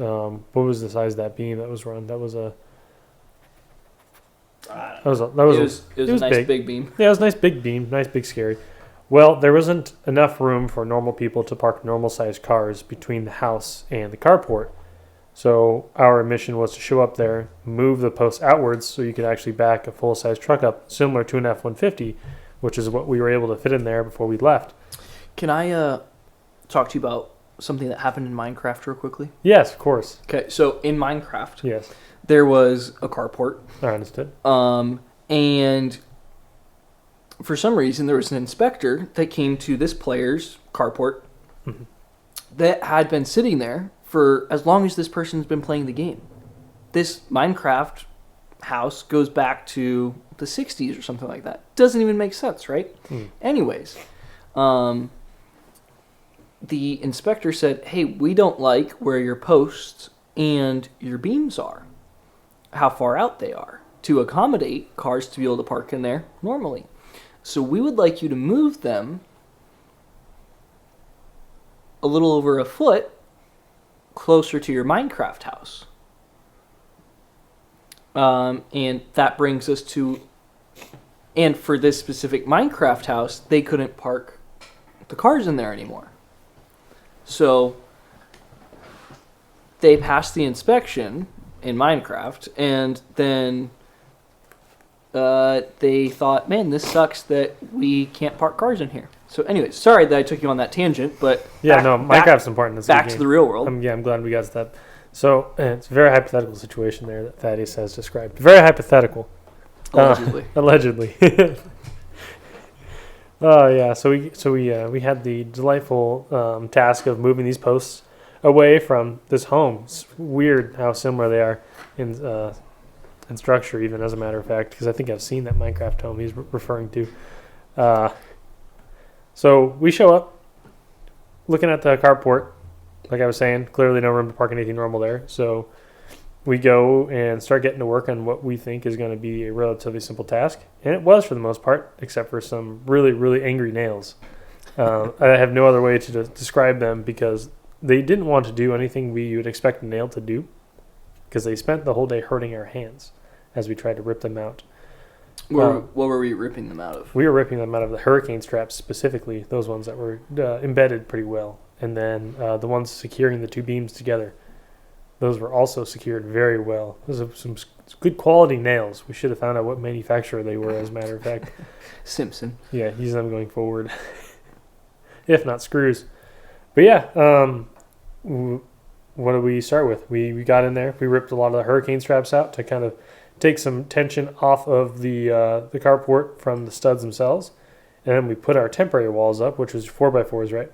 What was the size of that beam that was run? That was a. It was a nice big beam. Yeah, it was a nice big beam, nice big scary. Well, there wasn't enough room for normal people to park normal-sized cars between the house and the carport. So our mission was to show up there, move the post outwards so you could actually back a full-size truck up, similar to an F-150, which is what we were able to fit in there before we left. Can I talk to you about something that happened in Minecraft real quickly? Yes, of course. Okay, so in Minecraft, Yes, there was a carport. I understood. And for some reason, there was an inspector that came to this player's carport Mhm. that had been sitting there for as long as this person's been playing the game. This Minecraft house goes back to the 60s or something like that. Doesn't even make sense, right? Mm. Anyways, the inspector said, hey, we don't like where your posts and your beams are, how far out they are, to accommodate cars to be able to park in there normally. So we would like you to move them a little over a foot closer to your Minecraft house. And that brings us to, and for this specific Minecraft house, they couldn't park the cars in there anymore. So they passed the inspection in Minecraft, and then they thought, man, this sucks that we can't park cars in here. So anyways, sorry that I took you on that tangent, but Minecraft's important. Back to the real world. I'm glad we got to that. So it's a very hypothetical situation there that Thaddeus has described. Very hypothetical. Allegedly. Allegedly. Oh yeah. So we had the delightful task of moving these posts away from this home. It's weird how similar they are in structure, even, as a matter of fact, because I think I've seen that Minecraft home he's referring to. So we show up, looking at the carport, like I was saying, clearly no room to park anything normal there. So we go and start getting to work on what we think is going to be a relatively simple task. And it was, for the most part, except for some really, really angry nails. I have no other way to describe them, because they didn't want to do anything we would expect a nail to do, because they spent the whole day hurting our hands as we tried to rip them out. What were we ripping them out of? We were ripping them out of the hurricane straps, specifically, those ones that were embedded pretty well. And then the ones securing the two beams together, those were also secured very well. Those are some good quality nails. We should have found out what manufacturer they were, as a matter of fact. Simpson. Yeah, use them going forward. If not screws. But yeah, what did we start with? We got in there. We ripped a lot of the hurricane straps out to kind of take some tension off of the carport from the studs themselves. And then we put our temporary walls up, which was 4x4s, right?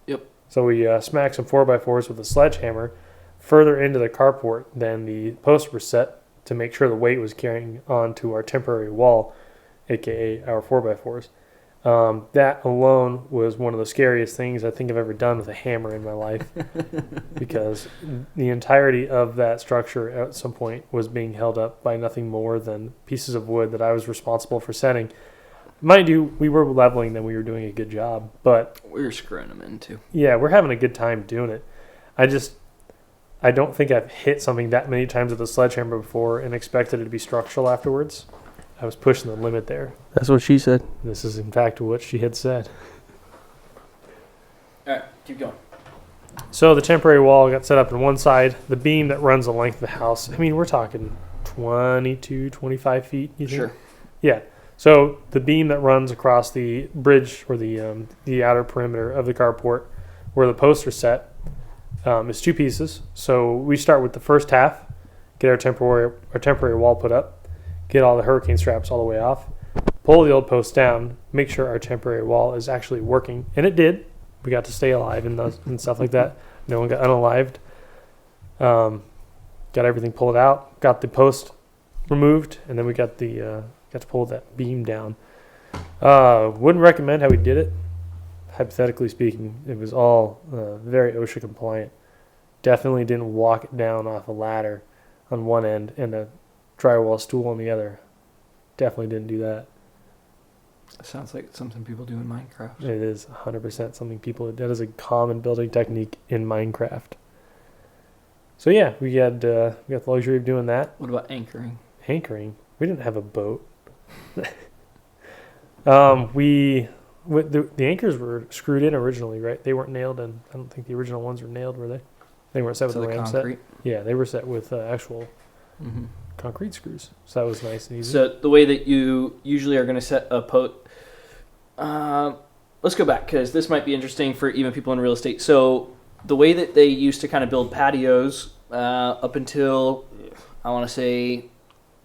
Yep. So we smacked some 4x4s with a sledgehammer further into the carport than the posts were set, to make sure the weight was carrying on to our temporary wall, aka our 4x4s. That alone was one of the scariest things I think I've ever done with a hammer in my life, because the entirety of that structure at some point was being held up by nothing more than pieces of wood that I was responsible for setting. Mind you, we were leveling them. We were doing a good job, but We were screwing them in, too. yeah, we're having a good time doing it. I don't think I've hit something that many times with a sledgehammer before and expected it to be structural afterwards. I was pushing the limit there. That's what she said. This is, in fact, what she had said. All right, keep going. So the temporary wall got set up on one side. The beam that runs the length of the house, I mean, we're talking 22, 25 feet, you think? Sure. Yeah. So the beam that runs across the bridge, or the outer perimeter of the carport, where the posts are set, is 2 pieces. So we start with the first half, get our temporary wall put up, get all the hurricane straps all the way off, pull the old post down, make sure our temporary wall is actually working, and it did. We got to stay alive and stuff like that. No one got unalived. Got everything pulled out, got the post removed, and then we got to pull that beam down. Wouldn't recommend how we did it. Hypothetically speaking, it was all very OSHA compliant. Definitely didn't walk it down off a ladder on one end and a drywall stool on the other. Definitely didn't do that. Sounds like something people do in Minecraft. It is 100% something that is a common building technique in Minecraft. So yeah, we got the luxury of doing that. What about anchoring? Anchoring? We didn't have a boat. The anchors were screwed in originally, right? They weren't nailed in. I don't think the original ones were nailed, were they? They weren't set with the ram set. Yeah, they were set with actual concrete screws. So that was nice and easy. So the way that you usually are going to set a let's go back because this might be interesting for even people in real estate. So the way that they used to kind of build patios up until, I want to say,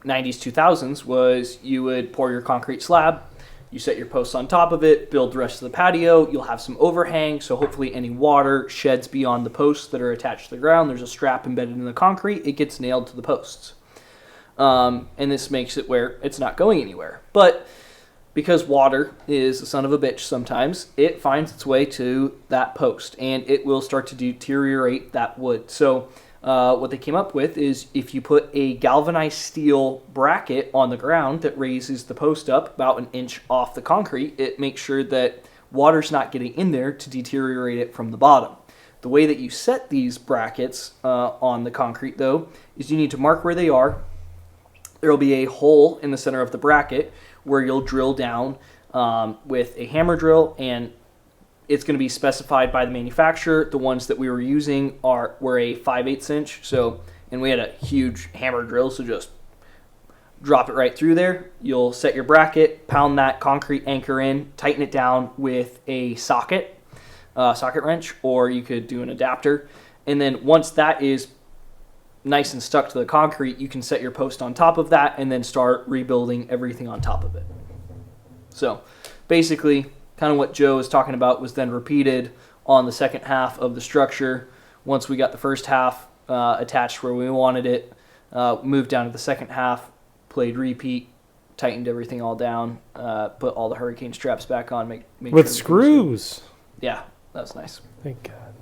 90s, 2000s was you would pour your concrete slab, you set your posts on top of it, build the rest of the patio, you'll have some overhang, so hopefully any water sheds beyond the posts that are attached to the ground. There's a strap embedded in the concrete, it gets nailed to the posts. And this makes it where it's not going anywhere. But because water is a son of a bitch sometimes, it finds its way to that post, and it will start to deteriorate that wood. So what they came up with is if you put a galvanized steel bracket on the ground that raises the post up about an inch off the concrete, it makes sure that water's not getting in there to deteriorate it from the bottom. The way that you set these brackets on the concrete, though, is you need to mark where they are. There will be a hole in the center of the bracket where you'll drill down with a hammer drill, and it's going to be specified by the manufacturer. The ones that we were using were a 5/8 inch, and we had a huge hammer drill, so just drop it right through there. You'll set your bracket, pound that concrete anchor in, tighten it down with a socket wrench, or you could do an adapter. And then once that is nice and stuck to the concrete, you can set your post on top of that and then start rebuilding everything on top of it. So basically, kind of what Joe was talking about was then repeated on the second half of the structure. Once we got the first half attached where we wanted it, moved down to the second half, played repeat, tightened everything all down, put all the hurricane straps back on. Make with sure screws. Yeah, that was nice. Thank God.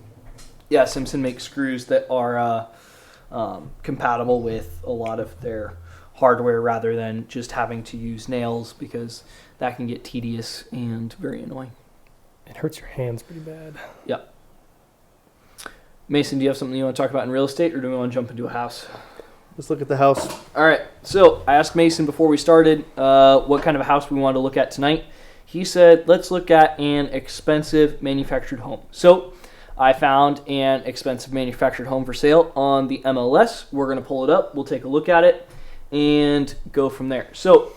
Yeah, Simpson makes screws that are compatible with a lot of their hardware rather than just having to use nails, because that can get tedious and very annoying. It hurts your hands pretty bad. Yeah. Mason, do you have something you want to talk about in real estate, or do we want to jump into a house? Let's look at the house. All right. So I asked Mason before we started what kind of a house we wanted to look at tonight. He said, let's look at an expensive manufactured home. So I found an expensive manufactured home for sale on the MLS. We're going to pull it up. We'll take a look at it and go from there. So,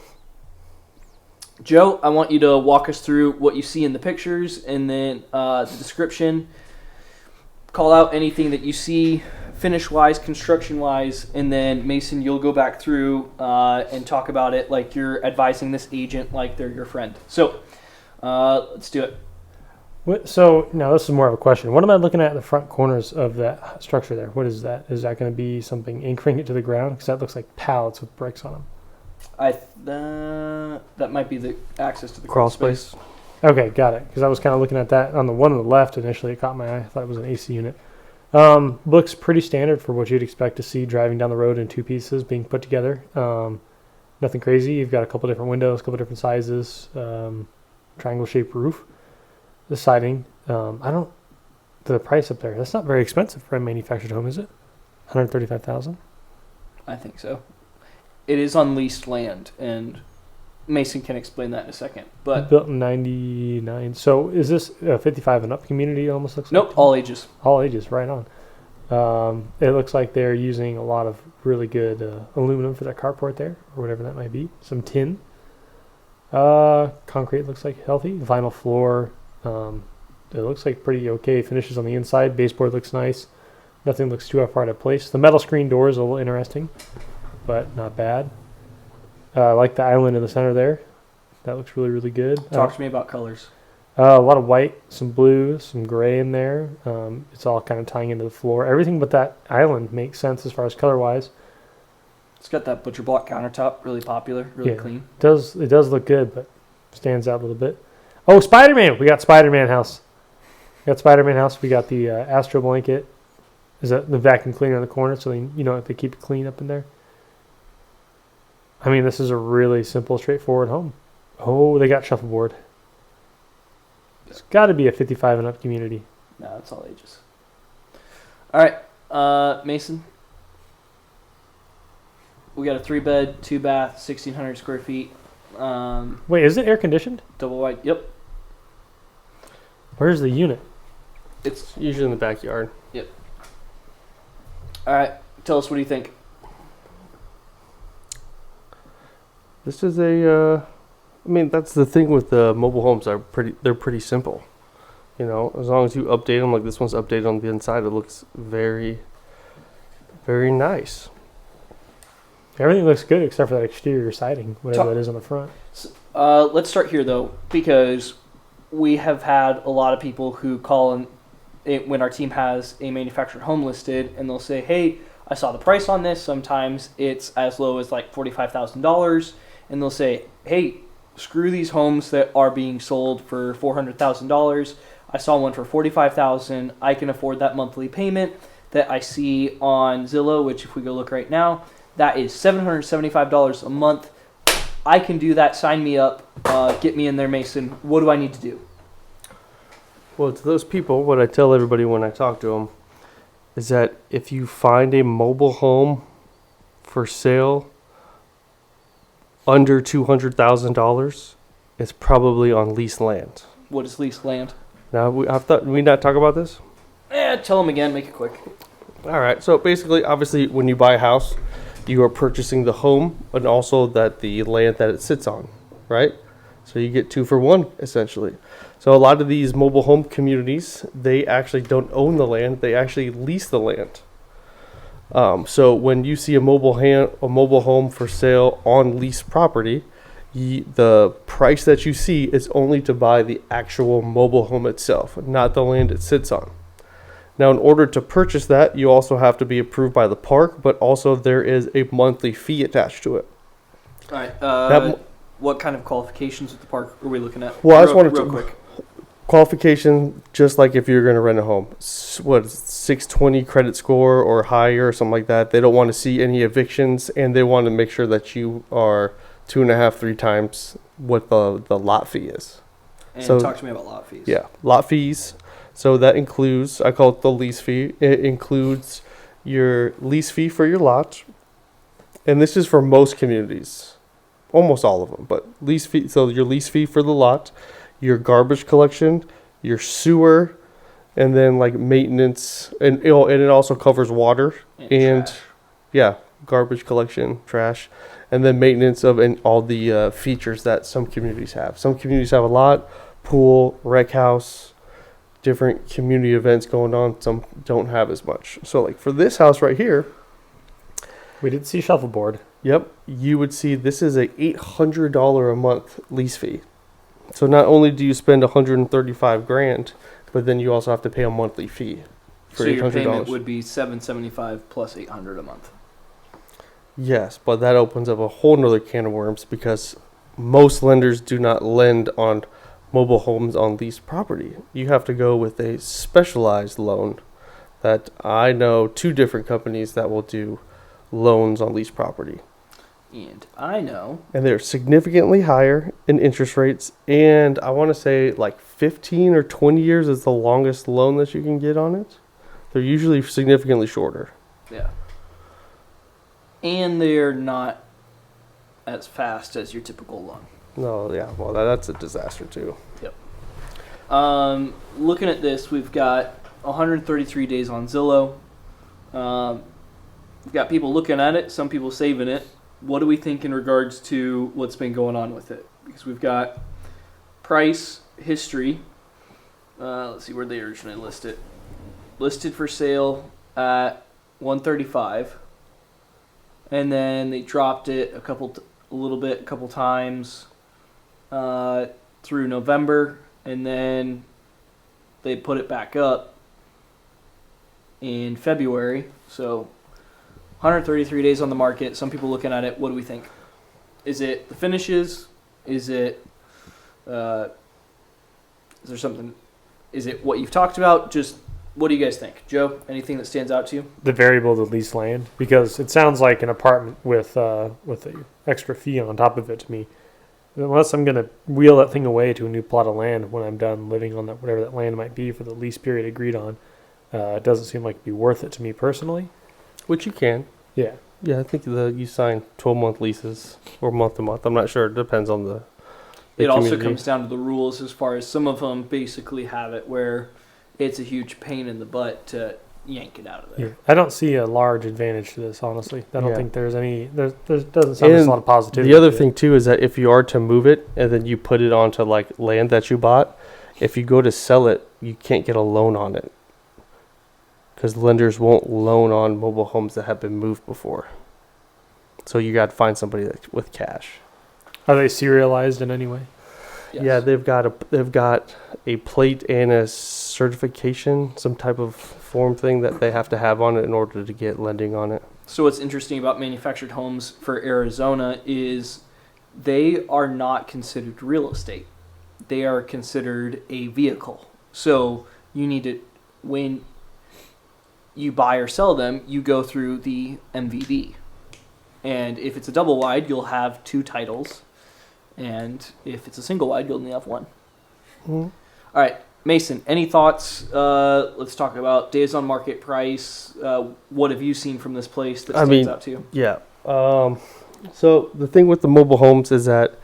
Joe, I want you to walk us through what you see in the pictures and then the description. Call out anything that you see finish-wise, construction-wise, and then Mason, you'll go back through and talk about it like you're advising this agent like they're your friend. So, let's do it. So now this is more of a question. What am I looking at the front corners of that structure there? What is that? Is that going to be something anchoring it to the ground? Because that looks like pallets with bricks on them. That might be the access to the crawl space. Okay, got it. Because I was kind of looking at that on the one on the left initially. It caught my eye. I thought it was an AC unit. Looks pretty standard for what you'd expect to see driving down the road in 2 pieces being put together. Nothing crazy. You've got a couple different windows, a couple different sizes, triangle-shaped roof. The siding, the price up there, that's not very expensive for a manufactured home, is it? $135,000? I think so. It is on leased land, and Mason can explain that in a second. But built in 99. So is this a 55 and up community? It almost looks nope, like? all ages. All ages, right on. It looks like they're using a lot of really good aluminum for that carport there, or whatever that might be. Some tin. Concrete looks like healthy. Vinyl floor. It looks like pretty okay finishes on the inside. Baseboard looks nice. Nothing looks too far out of place. The metal screen door is a little interesting, but not bad. I like the island in the center there. That looks really, really good. Talk to me about colors. A lot of white, some blue, some gray in there. It's all kind of tying into the floor. Everything but that island makes sense as far as color-wise. It's got that butcher block countertop, really popular, really clean. It does look good, but stands out a little bit. Oh, Spider-Man! We got Spider-Man house. We got the Astro blanket. Is that the vacuum cleaner in the corner? So they keep it clean up in there. I mean, this is a really simple, straightforward home. Oh, they got shuffleboard. It's got to be a 55 and up community. No, it's all ages. All right, Mason. We got a 3-bed, 2-bath, 1,600 square feet. Wait, is it air conditioned? Double wide. Yep. Where's the unit? It's usually in the backyard. Yep. All right. Tell us, what do you think? This is a. I mean, that's the thing with the mobile homes. They're pretty simple. You know, as long as you update them, like this one's updated on the inside, it looks very, very nice. Everything looks good except for that exterior siding, whatever that is on the front. Let's start here, though, because we have had a lot of people who call in when our team has a manufactured home listed, and they'll say, hey, I saw the price on this. Sometimes it's as low as like $45,000, and they'll say, hey, screw these homes that are being sold for $400,000. I saw one for $45,000. I can afford that monthly payment that I see on Zillow, which if we go look right now, that is $775 a month. I can do that. Sign me up. Get me in there, Mason. What do I need to do? Well, to those people, what I tell everybody when I talk to them is that if you find a mobile home for sale under $200,000, it's probably on leased land. What is leased land? Now, we not talk about this? Tell them again. Make it quick. All right. So basically, obviously, when you buy a house, you are purchasing the home and also the land that it sits on, right? So you get 2 for 1, essentially. So a lot of these mobile home communities, they actually don't own the land; they actually lease the land. So when you see a mobile home for sale on leased property, the price that you see is only to buy the actual mobile home itself, not the land it sits on. Now, in order to purchase that, you also have to be approved by the park, but also there is a monthly fee attached to it. All right. What kind of qualifications with the park are we looking at? Well, I just wanted real quick. Qualification, just like if you're going to rent a home. 620 credit score or higher or something like that. They don't want to see any evictions, and they want to make sure that you are 2.5, 3 times what the lot fee is. And so, talk to me about lot fees. Yeah, lot fees. So that includes, I call it the lease fee. It includes your lease fee for your lot. And this is for most communities. Almost all of them. But lease fee, so your lease fee for the lot, your garbage collection, your sewer, and then like maintenance. And it also covers water. And trash. Yeah, garbage collection, trash. And then maintenance of all the features that some communities have. Some communities have a lot, pool, rec house, different community events going on. Some don't have as much. So like for this house right here, we did see shuffleboard. Yep, you would see this is a $800 a month lease fee. So not only do you spend $135,000, but then you also have to pay a monthly fee for $800. So your payment would be $775 plus $800 a month. Yes, but that opens up a whole nother can of worms because most lenders do not lend on mobile homes on leased property. You have to go with a specialized loan that I know 2 different companies that will do loans on leased property. And I know. And they're significantly higher in interest rates. And I want to say like 15 or 20 years is the longest loan that you can get on it. They're usually significantly shorter. Yeah. And they're not as fast as your typical loan. No, yeah. Well, that's a disaster too. Yep. Looking at this, we've got 133 days on Zillow. We've got people looking at it, some people saving it. What do we think in regards to what's been going on with it? Because we've got price, history. Let's see where they originally list it. Listed for sale at 135, and then they dropped it a couple times through November, and then they put it back up in February. So 133 days on the market. Some people looking at it. What do we think? Is it the finishes? Is it is there something? Is it what you've talked about? Just what do you guys think, Joe? Anything that stands out to you? The variable to lease land, because it sounds like an apartment with a extra fee on top of it to me. Unless I'm gonna wheel that thing away to a new plot of land when I'm done living on that, whatever that land might be for the lease period agreed on, it doesn't seem like it'd be worth it to me personally. Which you can. Yeah. Yeah, I think you sign 12-month leases or month to month. I'm not sure. It depends on the It also community. comes down to the rules, as far as some of them basically have it where it's a huge pain in the butt to yank it out of there. Yeah. I don't see a large advantage to this, honestly. I don't Yeah. think there's any. There doesn't sound like a lot of positivity. The other to thing it. too is that if you are to move it and then you put it onto like land that you bought, if you go to sell it, you can't get a loan on it because lenders won't loan on mobile homes that have been moved before. So you got to find somebody with cash. Are they serialized in any way? Yes. Yeah, they've got a plate and a certification, some type of form thing that they have to have on it in order to get lending on it. So what's interesting about manufactured homes for Arizona is they are not considered real estate. They are considered a vehicle. So you need to, when you buy or sell them, you go through the MVD. And if it's a double wide, you'll have 2 titles. And if it's a single wide, you'll only have 1. Mm-hmm. All right, Mason, any thoughts? Let's talk about days on market price. What have you seen from this place that stands out to you? Yeah. So the thing with the mobile homes is that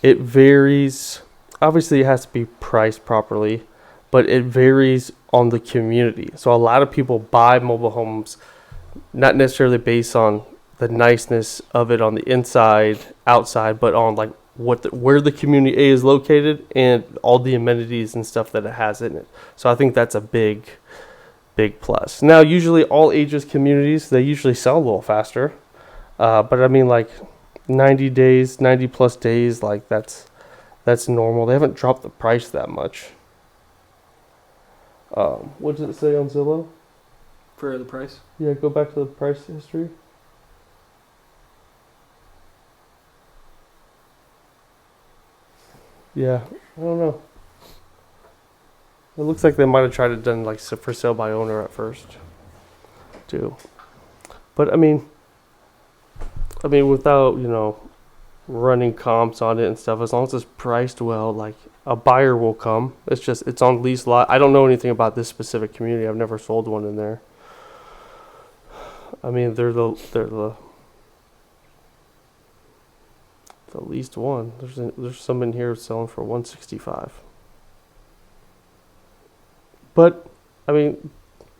it varies. Obviously, it has to be priced properly, but it varies on the community. So a lot of people buy mobile homes not necessarily based on the niceness of it on the inside, outside, but on like where the community A is located and all the amenities and stuff that it has in it. So I think that's a big plus. Now, usually all ages communities, they usually sell a little faster. But I mean, like 90 plus days, like that's normal. They haven't dropped the price that much. What does it say on Zillow? For the price? Yeah, go back to the price history. Yeah, I don't know. It looks like they might have tried it done like for sale by owner at first, too. But I mean, without running comps on it and stuff, as long as it's priced well, like a buyer will come. It's on lease lot. I don't know anything about this specific community. I've never sold one in there. I mean, they're the least one. There's some in here selling for $165. But I mean,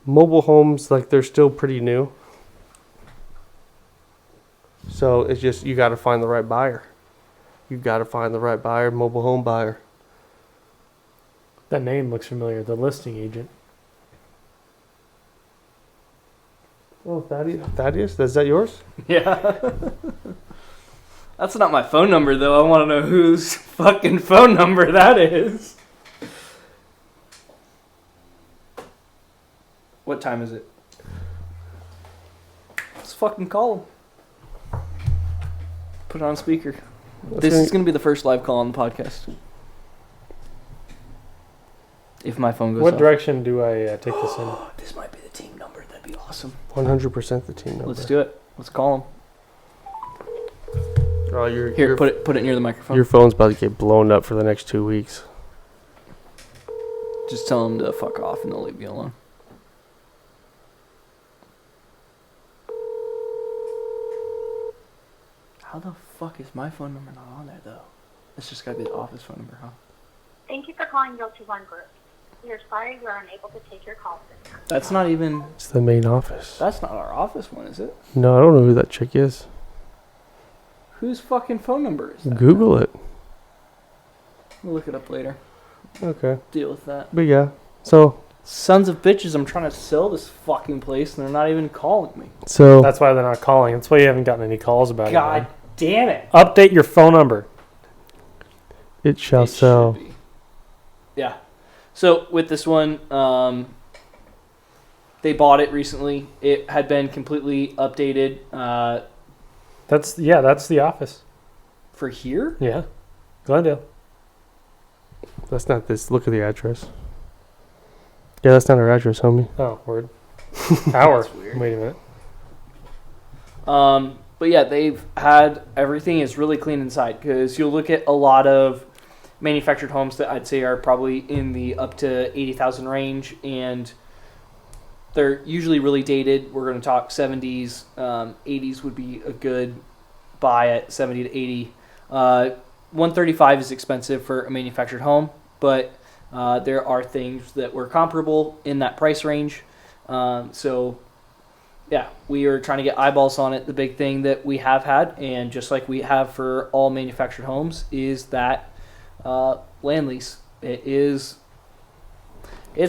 mobile homes, like, they're still pretty new. So it's just you got to find the right buyer. You got to find the right buyer, mobile home buyer. That name looks familiar. The listing agent. Oh, Thaddeus, is that yours? Yeah. That's not my phone number, though. I want to know whose fucking phone number that is. What time is it? Let's fucking call him. Put it on speaker. This is going to be the first live call on the podcast. If my phone goes What off. direction do I take this in? This might be the team number. That'd be awesome. 100% the team number. Let's do it. Let's call him. Oh, Here, put it near the microphone. Your phone's about to get blown up for the next 2 weeks. Just tell them to fuck off and they'll leave you alone. How the fuck is my phone number not on there, though? It's just gotta be the office phone number, huh? Thank you for calling Realtor One Group. We are sorry we are unable to take your call this time. That's not even... It's the main office. That's not our office one, is it? No, I don't know who that chick is. Whose fucking phone number is that? Google it. We'll look it up later. Okay. Deal with that. But yeah, so Sons of bitches, I'm trying to sell this fucking place and they're not even calling me. So That's why they're not calling. That's why you haven't gotten any calls about God it. damn it. Update your phone number. it shall It sell. should be. Yeah. So with this one, they bought it recently. It had been completely updated That's the office. for here. Yeah, Glendale. That's not this. Look at the address. Yeah, that's not our address, homie. Oh, word. Hour. That's weird. Wait a minute. But yeah, they've had everything is really clean inside because you'll look at a lot of manufactured homes that I'd say are probably in the up to 80,000 range, and they're usually really dated. We're going to talk 70s, 80s would be a good buy at 70 to 80. 135 is expensive for a manufactured home, but there are things that were comparable in that price range. So yeah, we are trying to get eyeballs on it. The big thing that we have had, and just like we have for all manufactured homes, is that land lease. It's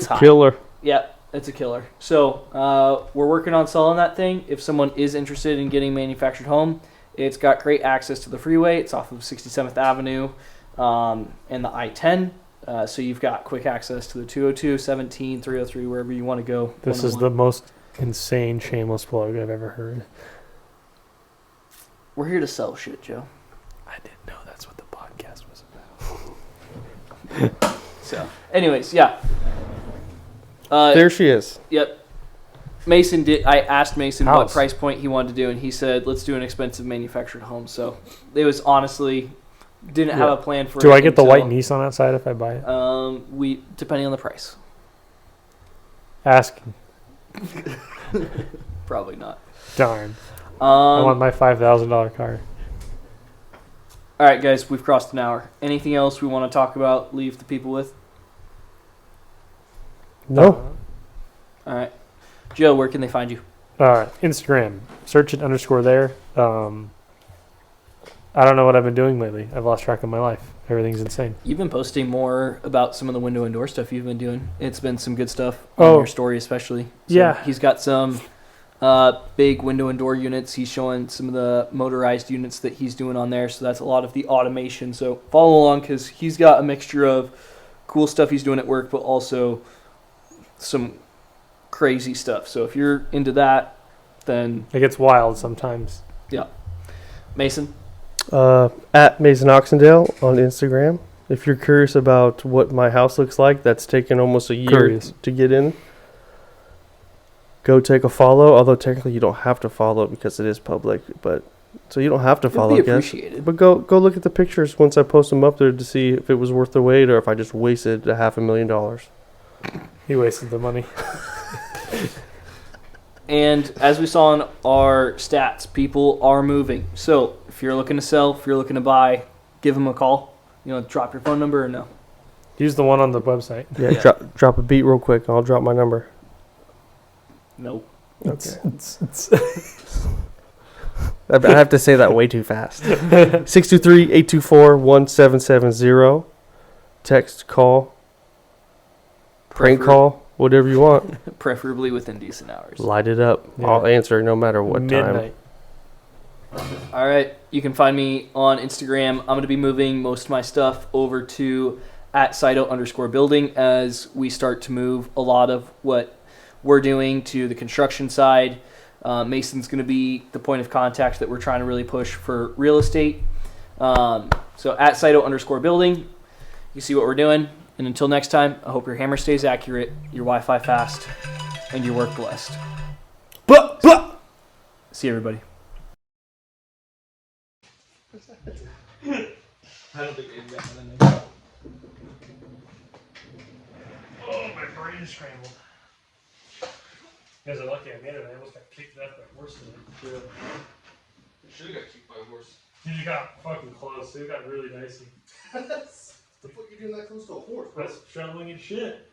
high. Killer. Yeah, it's a killer. So we're working on selling that thing. If someone is interested in getting a manufactured home, it's got great access to the freeway. It's off of 67th Avenue and the I-10. So you've got quick access to the 202, 17, 303, wherever you want to go. This is the most insane shameless plug I've ever heard. We're here to sell shit, Joe. I didn't know that's what the podcast was about. So, anyways, yeah. There she is. Yep. Mason did. I asked Mason what House. price point he wanted to do, and he said, "Let's do an expensive manufactured home." So it was honestly didn't have a plan for. Do it I get the until, white Nissan outside if I buy it? We depending on the price, Asking. probably not. Darn. I want my $5,000 car. All right, guys, we've crossed an hour. Anything else we want to talk about? Leave the people with. No. All right, Joe, where can they find you? Instagram. Search it _ there. I don't know what I've been doing lately. I've lost track of my life. Everything's insane. You've been posting more about some of the window and door stuff you've been doing. It's been some good stuff on your story, especially. So yeah. He's got some big window and door units. He's showing some of the motorized units that he's doing on there. So that's a lot of the automation. So follow along because he's got a mixture of cool stuff he's doing at work, but also some crazy stuff. So if you're into that, then It gets wild sometimes. yeah. Mason? At MasonOxendale on Instagram. If you're curious about what my house looks like, that's taken almost a year Curious. to get in. Go take a follow. Although technically you don't have to follow because it is public, but so you don't have to follow. It'd be I guess. appreciated. But go look at the pictures once I post them up there to see if it was worth the wait or if I just wasted $500,000. He wasted the money. And as we saw in our stats, people are moving. So if you're looking to sell, if you're looking to buy, give them a call. You know, drop your phone number or no. Use the one on the website. Yeah, Yeah. drop a beat real quick. And I'll drop my number. Nope. Okay. I have to say that way too fast. 623-824-1770. Text, call, prank call, whatever you want. Preferably within decent hours. Light it up. Yeah. I'll answer no matter what Midnight. All right. You can find me on Instagram. I'm going to be moving most of my stuff over to at SITO _building as we start to move a lot of what we're doing to the construction side. Mason's going to be the point of contact that we're trying to really push for real estate. So at SITO _building, you see what we're doing. And until next time, I hope your hammer stays accurate, your Wi-Fi fast, and your work blessed. See you, everybody. I don't think Oh, my brain is scrambled. You guys are lucky I made it. I almost got kicked up by a horse today. Should have got kicked by a horse. Dude, you got fucking close. It got really dicey. The fuck you doing that close to a horse, That's shoveling and shit.